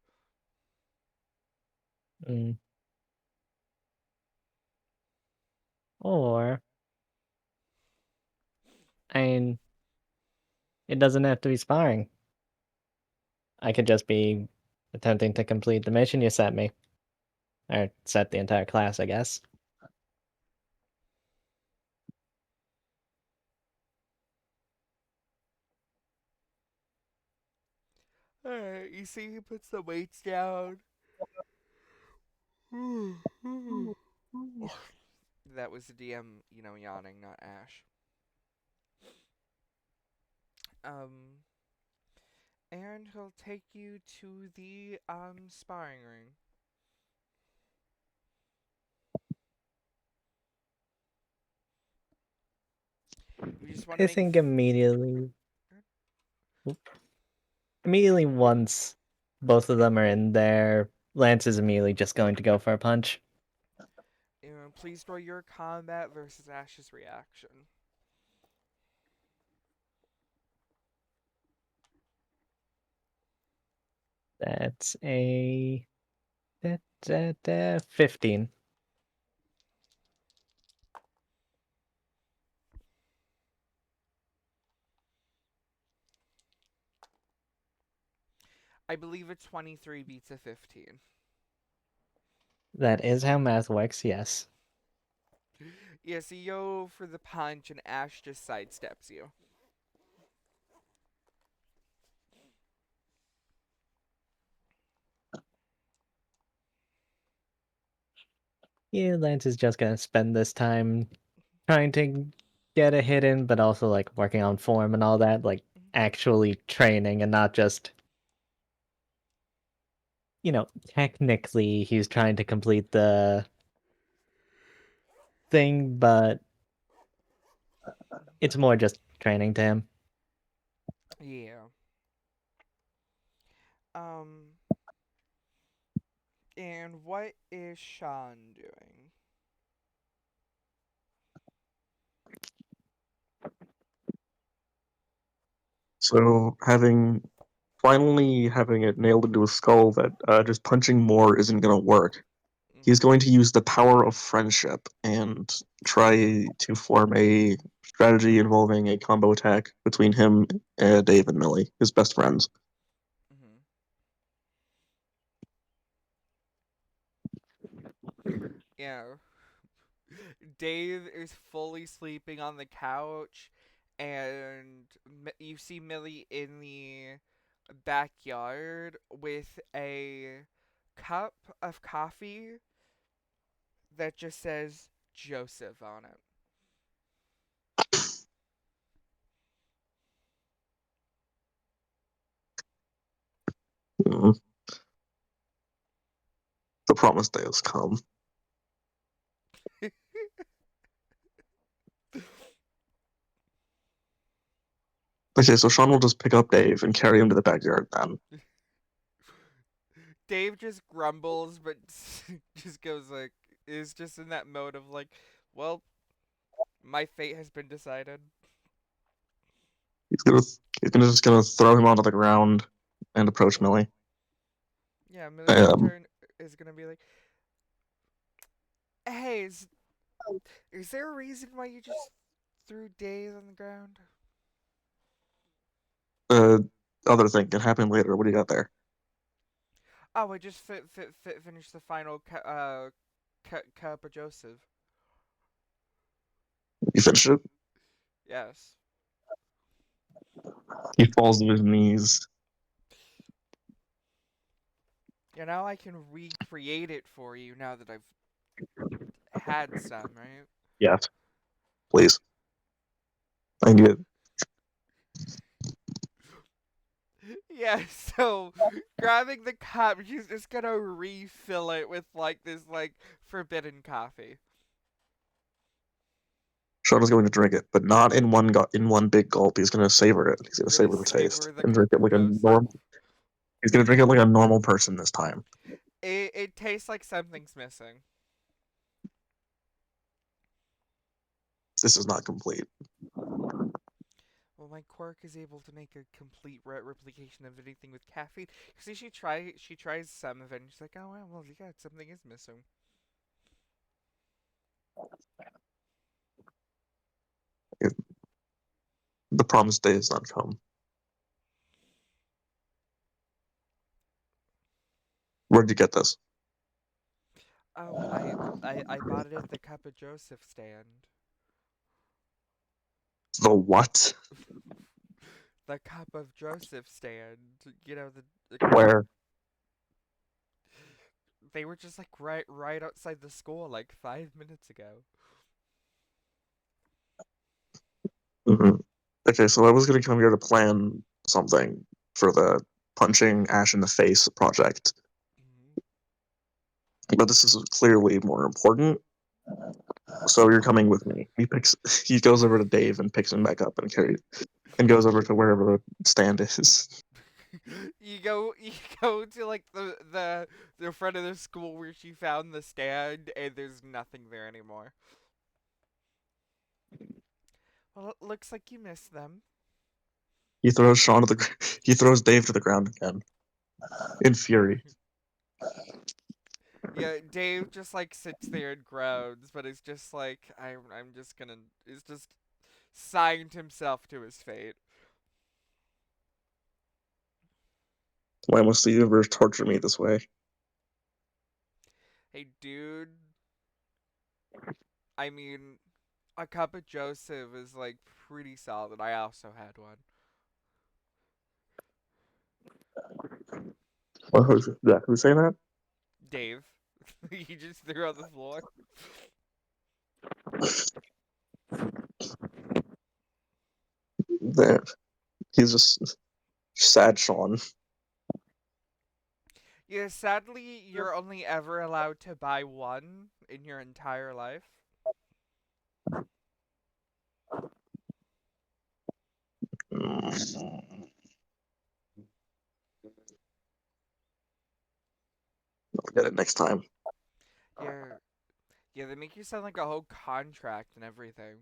Mm. Or, I mean, it doesn't have to be sparring. I could just be attempting to complete the mission you set me. Or set the entire class, I guess. Alright, you see he puts the weights down. That was the DM, yawning, not Ash. Um, and he'll take you to the sparring ring. You just want to I make. think immediately once both of them are in there, Lance is immediately just going to go for a punch. Please roll your combat versus Ash's reaction. That's a 15. I believe a 23 beats a 15. That is how math works, yes. Yeah, so you go for the punch and Ash just sidesteps you. Yeah, Lance is just gonna spend this time trying to get a hit in, but also like working on form and all that, like actually training and not just, technically he's trying to complete the thing, but it's more just training to him. Yeah. Um, and what is Sean doing? So finally having it nailed into his skull that just punching more isn't going to work, he's Mm-hmm. going to use the power of friendship and try to form a strategy involving a combo attack between him, Dave, and Millie, his best friends. Mm-hmm. Yeah. Dave is fully sleeping on the couch, and you see Millie in the backyard with a cup of coffee that just says Joseph on it. Mm. The promised day has come. Okay, so Sean will just pick up Dave and carry him to the backyard then. Dave just grumbles, but just goes like, is just in that mode of like, well, my fate has been decided. He's gonna just gonna throw him onto the ground and approach Millie. Yeah, Millie's Um, return is gonna be like, hey, is there a reason why you just threw Dave on the ground? uh, other thing can happen later. What do you got there? Oh, I just finished the final cup of Joseph. You finish it. Yes. He falls to his knees. I can recreate it for you now that I've had some, right? Yes. please. Thank you. Yeah, so grabbing the cup, she's just gonna refill it with like this like forbidden coffee. Sean is going to drink it, but not in one big gulp. He's going to savor it. He's going to You're gonna savor the taste savor the and drink cup it of like a Joseph. normal. He's going to drink it like a normal person this time. It tastes like something's missing. This is not complete. Well, my quirk is able to make a complete replication of anything with caffeine. See, she tries some of it, and she's like, oh well, yeah, something is missing. The promised day has not come. Where'd you get this? Oh, I bought it at the Cup of Joseph stand. The what? The Cup of Joseph stand. You know the Where? they were just like right outside the school like 5 minutes ago. Mm-hmm. Okay, so I was going to come here to plan something for the punching Ash in the face project, Hmm. but this is clearly more important. So you're coming with me. He goes over to Dave and picks him back up and goes over to wherever the stand is. You go to like the front of the school where she found the stand, and there's nothing there anymore. Well, it looks like you missed them. He throws Dave to the ground again in fury. Yeah, Dave just like sits there and groans, but it's just like I'm just gonna. It's just signed himself to his fate. Why must the universe torture me this way? Hey, dude. I mean, a cup of Joseph is like pretty solid. I also had one. Well, who's saying that? Dave. He just threw on the floor. There, he's just sad, Sean. Yeah, sadly, you're only ever allowed to buy one in your entire life. I'll get it next time. Yeah, yeah, they make you sound like a whole contract and everything.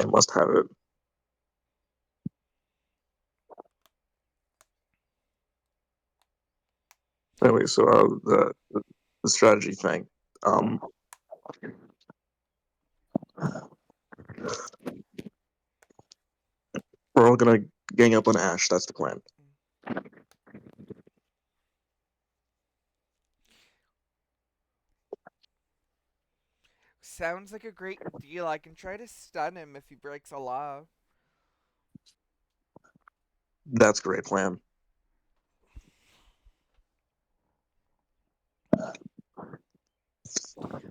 I must have it. Anyway, so the strategy thing. Um, we're all gonna gang up on Ash. That's the plan. Sounds like a great deal. I can try to stun him if he breaks a law. That's a great plan.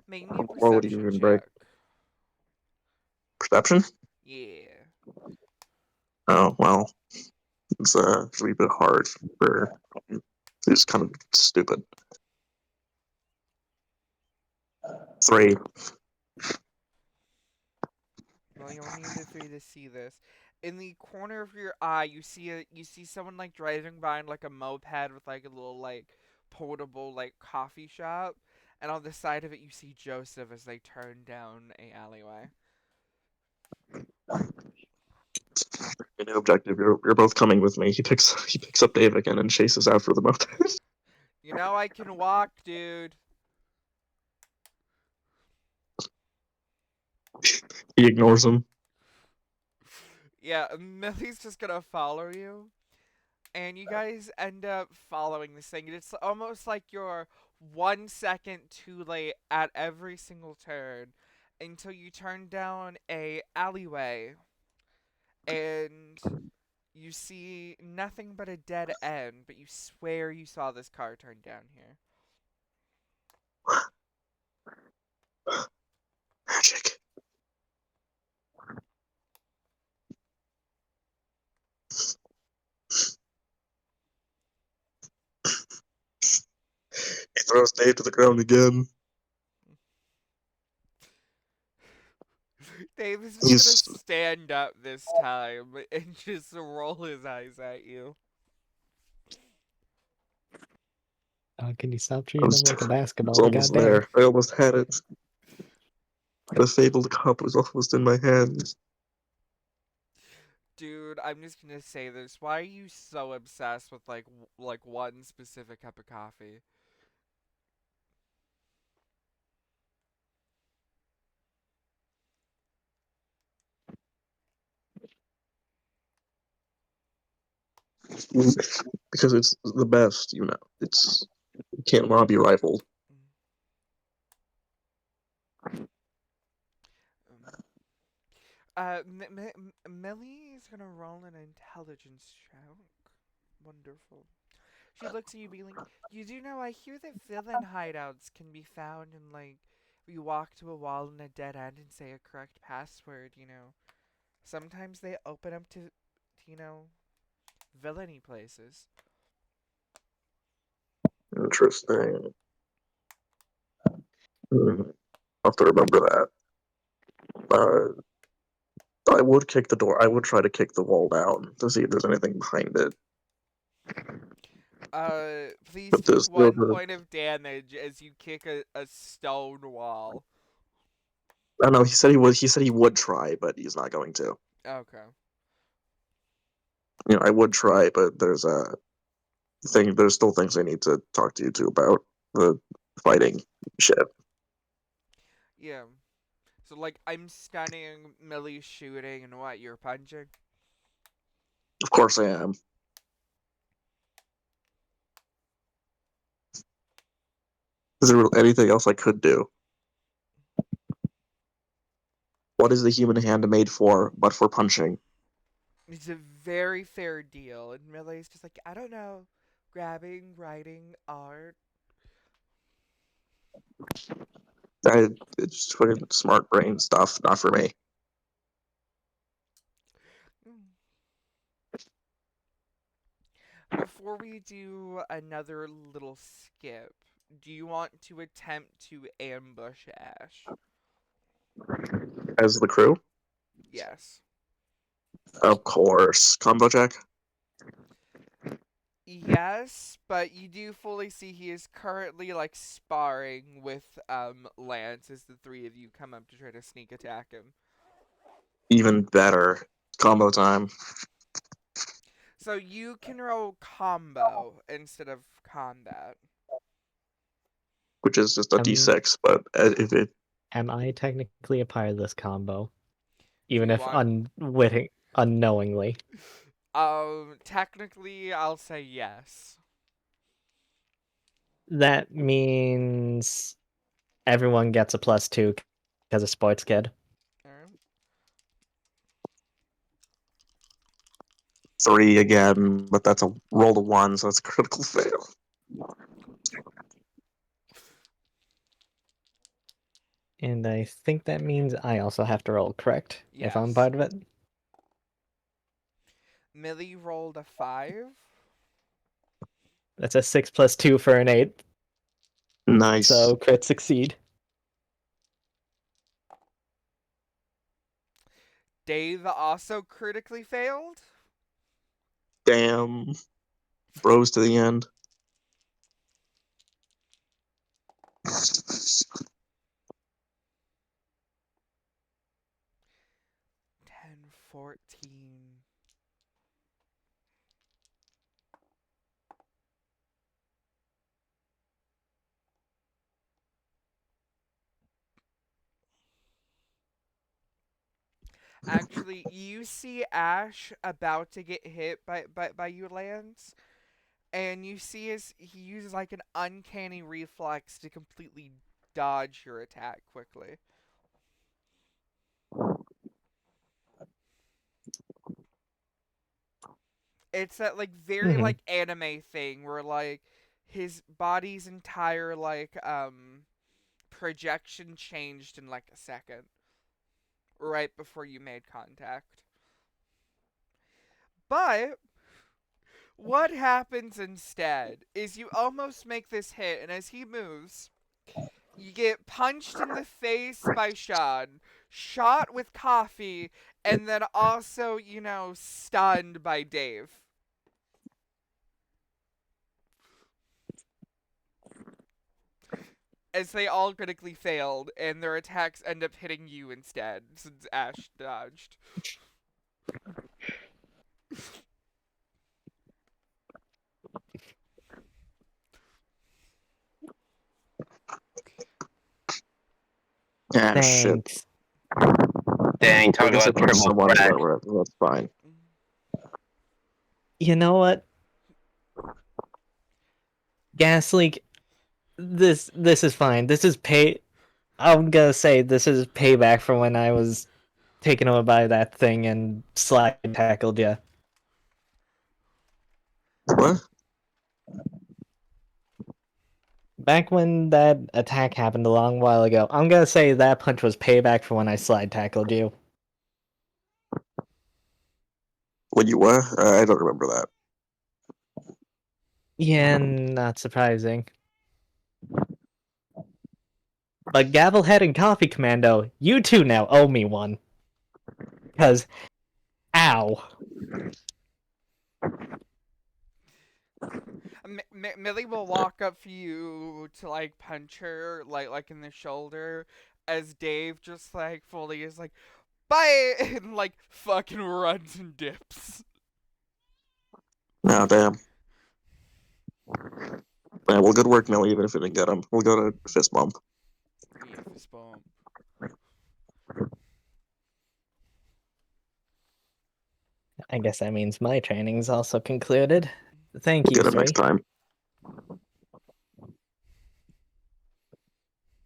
Make me a What would you perception even break? check. Perception? Yeah. Oh well, it's a bit hard for. It's kind of stupid. 3. Well, you'll need a three to see this. In the corner of your eye, you see someone like driving by in like a moped with like a little like portable like coffee shop, and on the side of it you see Joseph as they turn down a alleyway. A new objective. You're both coming with me. He picks up Dave again and chases after the motor. You know I can walk, dude. He ignores him. Yeah, Millie's just gonna follow you, and you guys end up following this thing. It's almost like you're 1 second too late at every single turn until you turn down a alleyway and you see nothing but a dead end, but you swear you saw this car turn down here. Magic. He throws Dave to the ground again. Dave is just gonna He's stand up this time and just roll his eyes at you. Can you stop I treating was, him like a I was basketball? almost Goddamn. there. I almost had it. The fabled cup was almost in my hands. Dude, I'm just gonna say this. Why are you so obsessed with like one specific cup of coffee? Because it's the best, you know. It can't want to be rivaled. Millie is gonna roll an intelligence check. Wonderful. She looks at you, being like, "You do know, I hear that villain hideouts can be found in like, you walk to a wall in a dead end and say a correct password. You know, sometimes they open up to you know, villainy places." Interesting. I'll have to remember that. I would kick the door. I would try to kick the wall down to see if there's anything behind it. Please But take there's no. 1 point of damage as you kick a stone wall. I don't know. He said he would. He said he would try, but he's not going to. Okay. You know, I would try, but there's a thing. There's still things I need to talk to you two about the fighting shit. Yeah. So like, I'm stunning, Millie's shooting, and what, you're punching? Of course, I am. Is there anything else I could do? What is the human hand made for, but for punching? It's a very fair deal, and Millie's just like, I don't know, grabbing, writing, art. It's fucking smart brain stuff, not for me. Mm. Before we do another little skip, do you want to attempt to ambush Ash? As the crew, Yes. of course. Combo check. Yes, but you do fully see he is currently like sparring with Lance as the three of you come up to try to sneak attack him. Even better. Combo time, So you can roll combo instead of combat. which is just a Am d6. But if it am I technically a part of this combo, Do even you if want unknowingly? technically I'll say yes. That means everyone gets a +2 because of sports kid. Alright. 3 again, but that's a roll to 1, so it's a critical fail. And I think that means I also have to roll correct if I'm Yes. part of it. Millie rolled a 5. That's a 6 + 2 for an 8. Nice. So crit succeed. Dave also critically failed. Damn. Bros to the end. 10, 14. Actually, you see Ash about to get hit by you, Lance, and you see he uses like an uncanny reflex to completely dodge your attack quickly. It's that like very Mm-hmm. like anime thing where like his body's entire like projection changed in like a second, right before you made contact. But what happens instead is you almost make this hit, and as he moves, you get punched in the face by Sean, shot with coffee, and then also, stunned by Dave. As they all critically failed, and their attacks end up hitting you instead, since Ash dodged. Ah, shit. Thanks. Dang, I talk guess I about punched triple someone threat. over. That's fine. You know what? Gas leak. This is fine. This is pay. I'm gonna say this is payback for when I was taken over by that thing and slide tackled you. What? Back when that attack happened a long while ago, I'm gonna say that punch was payback for when I slide tackled you. When you were? I don't remember that. Yeah, not surprising. But Gavelhead and Coffee Commando, you two now owe me one. Cause, ow. Millie will walk up for you to like punch her like in the shoulder, as Dave just like fully is like, bye, and like fucking runs and dips. No, damn. Yeah, well, good work, Millie, even if we didn't get him. We'll go to fist bump. Yeah, fist bump. I guess that means my training's also concluded. Thank you Get him next three. time.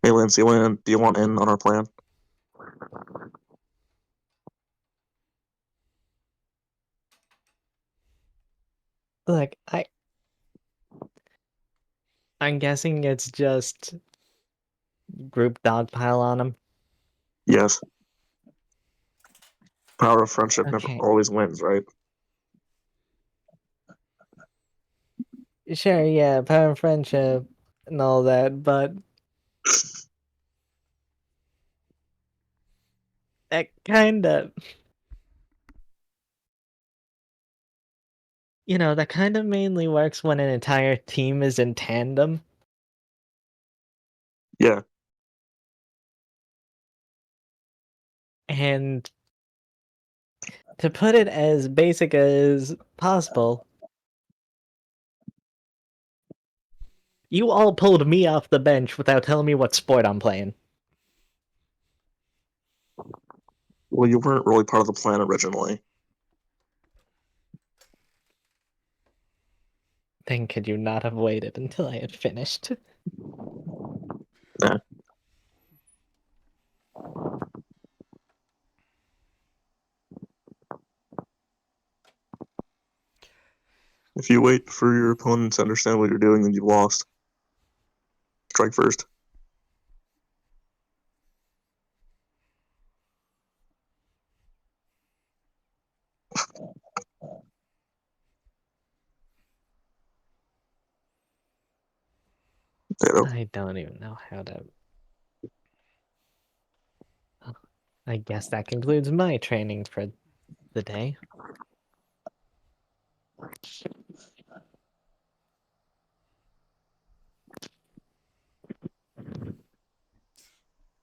Hey, Lindsay, do you want in on our plan? Look, I'm guessing it's just group dogpile on him. Yes. Power of friendship never Okay. always wins, right? Sure, yeah, power of friendship and all that, but that kinda that kind of mainly works when an entire team is in tandem. Yeah. And to put it as basic as possible, you all pulled me off the bench without telling me what sport I'm playing. Well, you weren't really part of the plan originally. Then could you not have waited until I had finished? Nah. If you wait for your opponent to understand what you're doing, then you've lost. Strike first. Ditto. I don't even know how to. I guess that concludes my training for the day.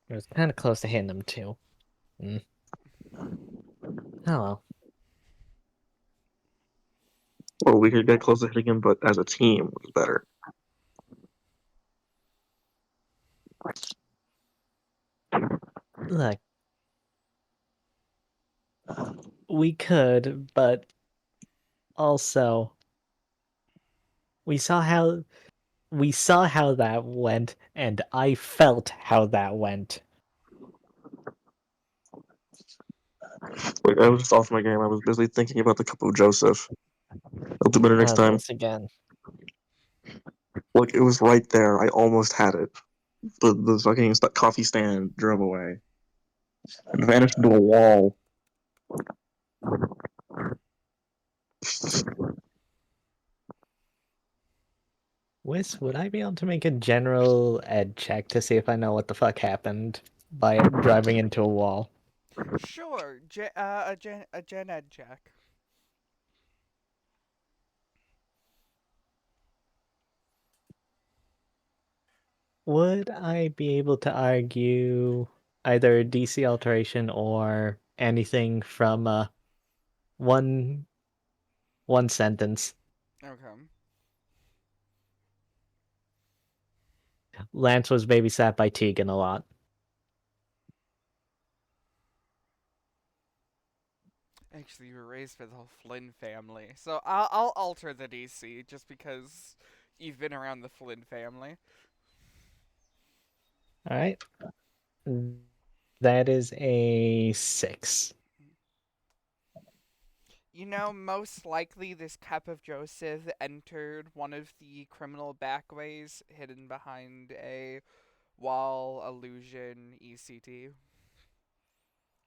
It was kind of close to hitting him too. Oh well. Well, we could get close to hitting him, but as a team, it was better. Look, we could, but also we saw how that went, and I felt how that went. Like, I was just off my game. I was busy thinking about the cup of Joseph. I'll do better next time. This again. Like, it was right there. I almost had it. the fucking coffee stand drove away and vanished into a wall. Wiz, would I be able to make a general ed check to see if I know what the fuck happened by it driving into a wall? Sure, a gen ed check. Would I be able to argue either DC alteration or anything from one one sentence? Okay. Lance was babysat by Tegan a lot. Actually, you were raised by the whole Flynn family, so I'll alter the DC just because you've been around the Flynn family. All right. That is a 6. You know, most likely this cup of Joseph entered one of the criminal backways hidden behind a wall illusion ECT.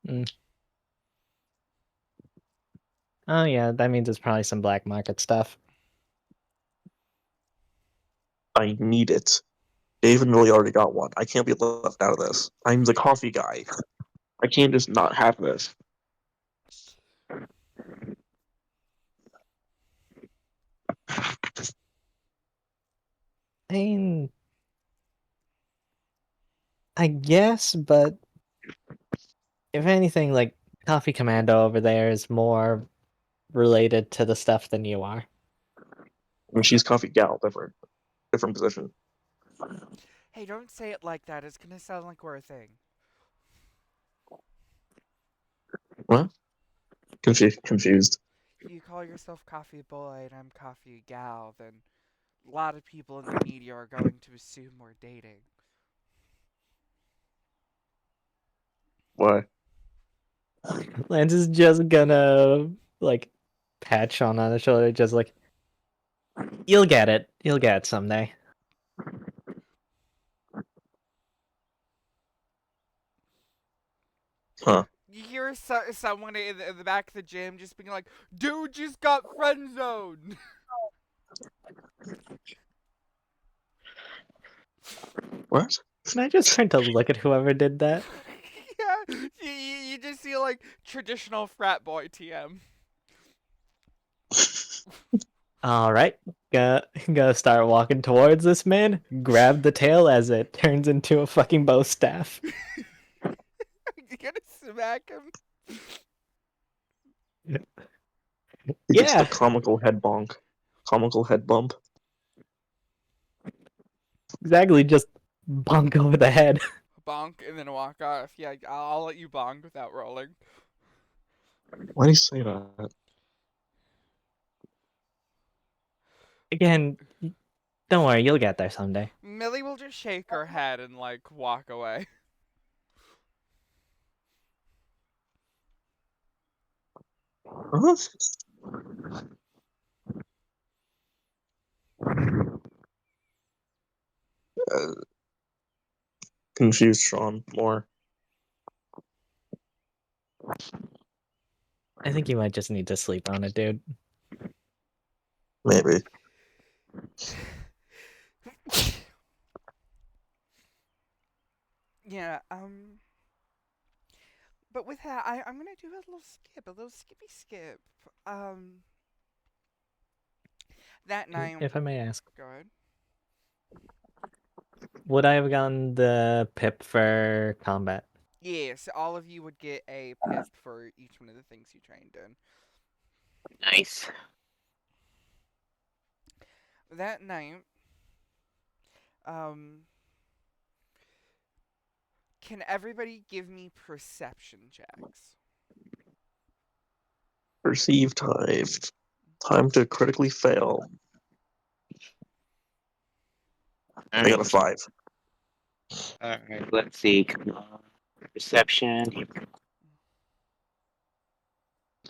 Mm. Oh yeah, that means it's probably some black market stuff. I need it. Dave and Millie already got one. I can't be left out of this. I'm the coffee guy. I can't just not have this. I mean, I guess, but if anything, like Coffee Commando over there is more related to the stuff than you are. I mean, she's coffee gal, different position. Hey, don't say it like that. It's gonna sound like we're a thing. What? Confused. You call yourself Coffee Boy and I'm Coffee Gal, then a lot of people in the media are going to assume we're dating. Why? Lance is just gonna like pat Sean on the shoulder, just like, you'll get it. You'll get it someday. Huh. You hear someone in the back of the gym just being like, "Dude just got friend zoned." What? Can I just turn to look at whoever did that? Yeah, you just see like traditional frat boy TM. All right, gonna start walking towards this man. Grab the tail as it turns into a fucking bow staff. You gonna smack him? He gets the Yeah, comical head bonk. Comical head bump. exactly. Just bonk over the head. Bonk and then walk off. Yeah, I'll let you bonk without rolling. Why do you say that? Again, don't worry, you'll get there someday. Millie will just shake her head and like walk away. Huh? Uh, confused Sean more. I think you might just need to sleep on it, dude. Maybe. Yeah, but with that, I'm gonna do a little skippy skip. Um, that night, If I may ask, go ahead. would I have gotten the pip for combat? Yes, all of you would get a pip for each one of the things you trained in. Nice. That night, um, can everybody give me perception checks? Perceive time. Time to critically fail. I got a 5. Alright, let's see. Come on. Perception.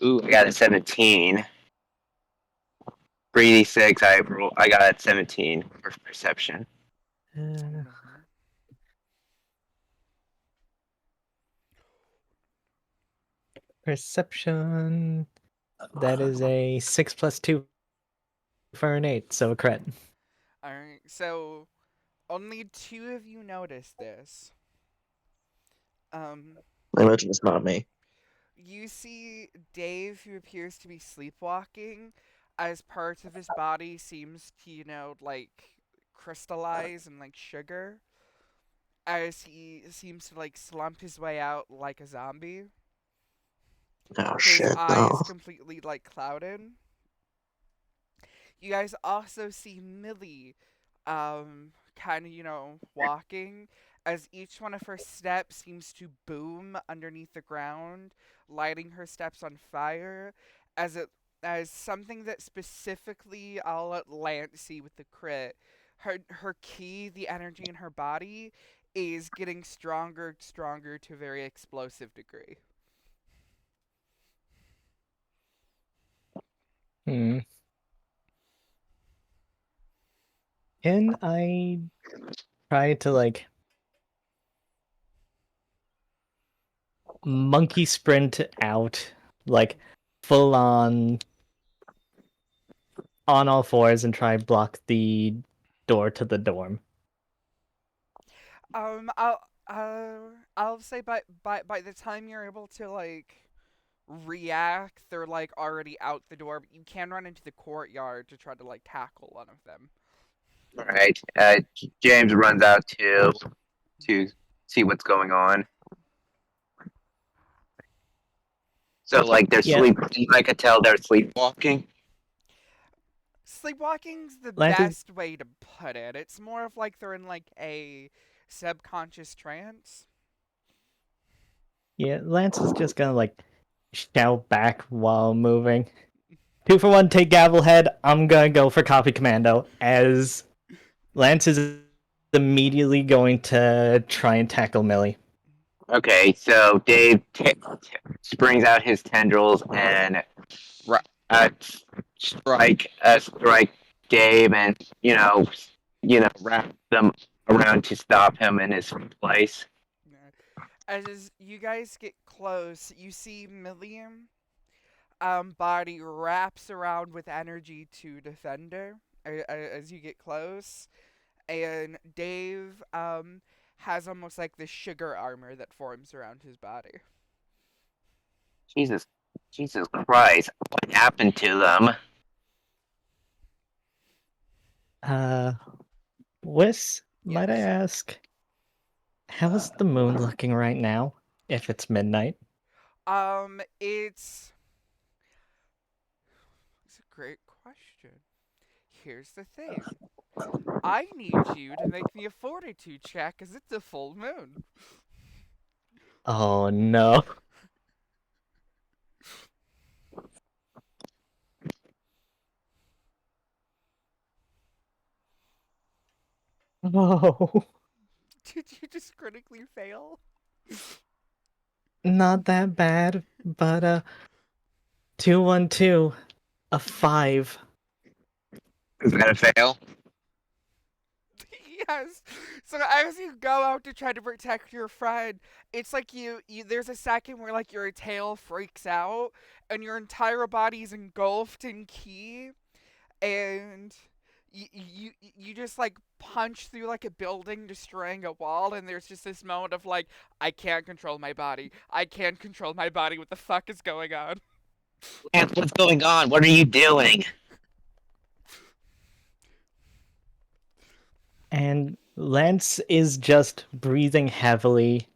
Ooh, I got a 17. 3d6, I got a 17 for perception. Uh, Mhm. Perception. That is a 6 plus 2 for an 8, so a crit. Alright, so only two of you notice this. Um, I imagine it's not me. you see Dave, who appears to be sleepwalking, as parts of his body seems to, like crystallize and like sugar, as he seems to like slump his way out like a zombie. Oh His shit, eyes no. completely like clouded. You guys also see Millie kind of, walking as each one of her steps seems to boom underneath the ground, lighting her steps on fire as something that specifically I'll let Lance see with the crit. Her key, the energy in her body, is getting stronger, stronger to a very explosive degree. Hmm. Can I try to like monkey sprint out, like full on all fours and try block the door to the dorm? Um, I'll I'll say by the time you're able to like react, they're like already out the door, but you can run into the courtyard to try to like tackle one of them. All right. James runs out to see what's going on. So like they're Yeah, sleeping. I could tell they're sleepwalking. Sleepwalking's the Lance is best way to put it. It's more of like they're in like a subconscious trance. Lance is just gonna like shout back while moving. 2 for 1, take gavel head. I'm gonna go for copy commando as Lance is immediately going to try and tackle Millie. Okay, so Dave springs out his tendrils and uh, strike Dave, and wrap them around to stop him in his place. As you guys get close, you see Milliam body wraps around with energy to defend her as you get close, and Dave has almost like this sugar armor that forms around his body. Jesus, Jesus Christ! What happened to them? Uh, Wis, might I Yes. ask, how is the moon looking right now, if it's midnight? It's a great question. Here's the thing. I need you to make me a fortitude check as it's a full moon. Oh no. Oh, Did you just critically fail? not that bad, but 212, a 5. Is that a fail? Yes. So as you go out to try to protect your friend, it's like you there's a second where like your tail freaks out and your entire body's engulfed in ki, and you just like punch through like a building destroying a wall, and there's just this moment of like, I can't control my body. I can't control my body. What the fuck is going on? Lance, what's going on? What are you doing? And Lance is just breathing heavily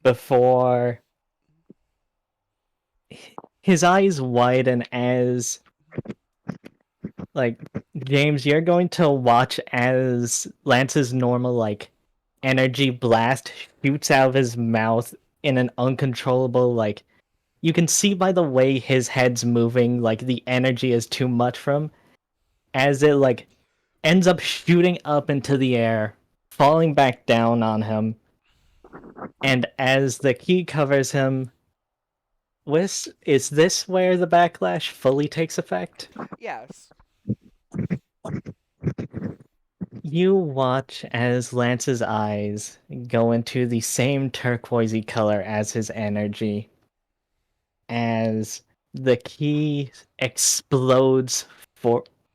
before his eyes widen as, like, James, you're going to watch as Lance's normal, like, energy blast shoots out of his mouth in an uncontrollable, like, you can see by the way his head's moving, like, the energy is too much for him, as it, like, ends up shooting up into the air, falling back down on him, and as the key covers him, is this where the backlash fully takes effect? Yes. You watch as Lance's eyes go into the same turquoisey color as his energy, as the key explodes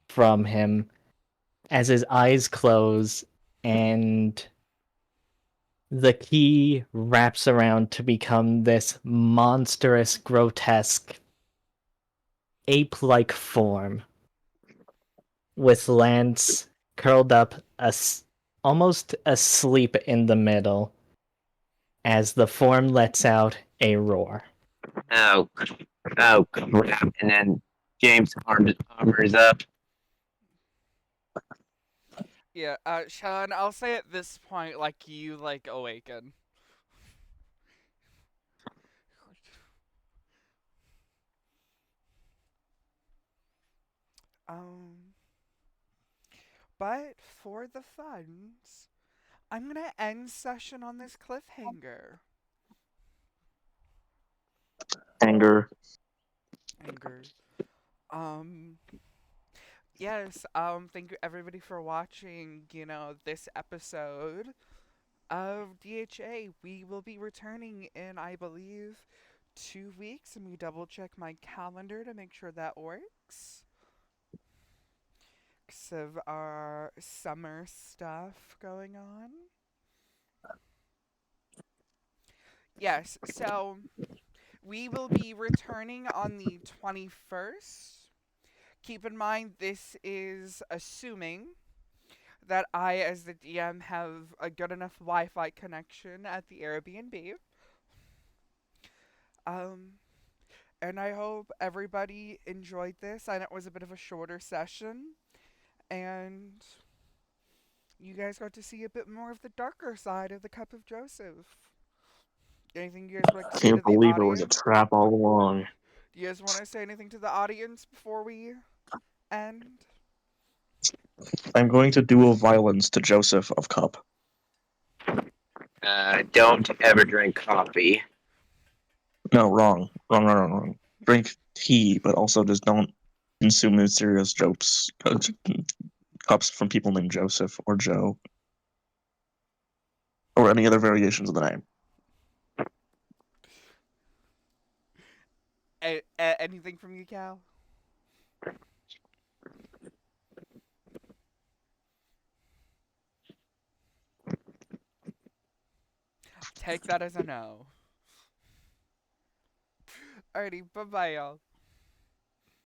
from him as his eyes close and the key wraps around to become this monstrous, grotesque, ape-like form with Lance curled up, almost asleep in the middle, as the form lets out a roar. Oh, oh crap! And then James armors up. Yeah, Sean, I'll say at this point, like, you, like, awaken. Um, but for the funds, I'm gonna end session on this cliffhanger. Anger. Anger. Um, yes, thank you everybody for watching, this episode of DHA. We will be returning in, I believe, 2 weeks. Let me double check my calendar to make sure that works. Because of our summer stuff going on. Yes, so we will be returning on the 21st. Keep in mind, this is assuming that I, as the DM, have a good enough Wi Fi connection at the Airbnb. Um, and I hope everybody enjoyed this. I know it was a bit of a shorter session, and you guys got to see a bit more of the darker side of the Cup of Joseph. Anything you guys would like to say to Can't the believe it was a audience? trap all along. Do you guys want to say anything to the audience before we end? I'm going to dual violence to Joseph of Cup. Don't ever drink coffee. No, wrong. Wrong. Drink tea, but also just don't consume mysterious cups from people named Joseph or Joe or any other variations of the name. Anything from you, Cal? Take that as a no. Alrighty, bye bye, y'all.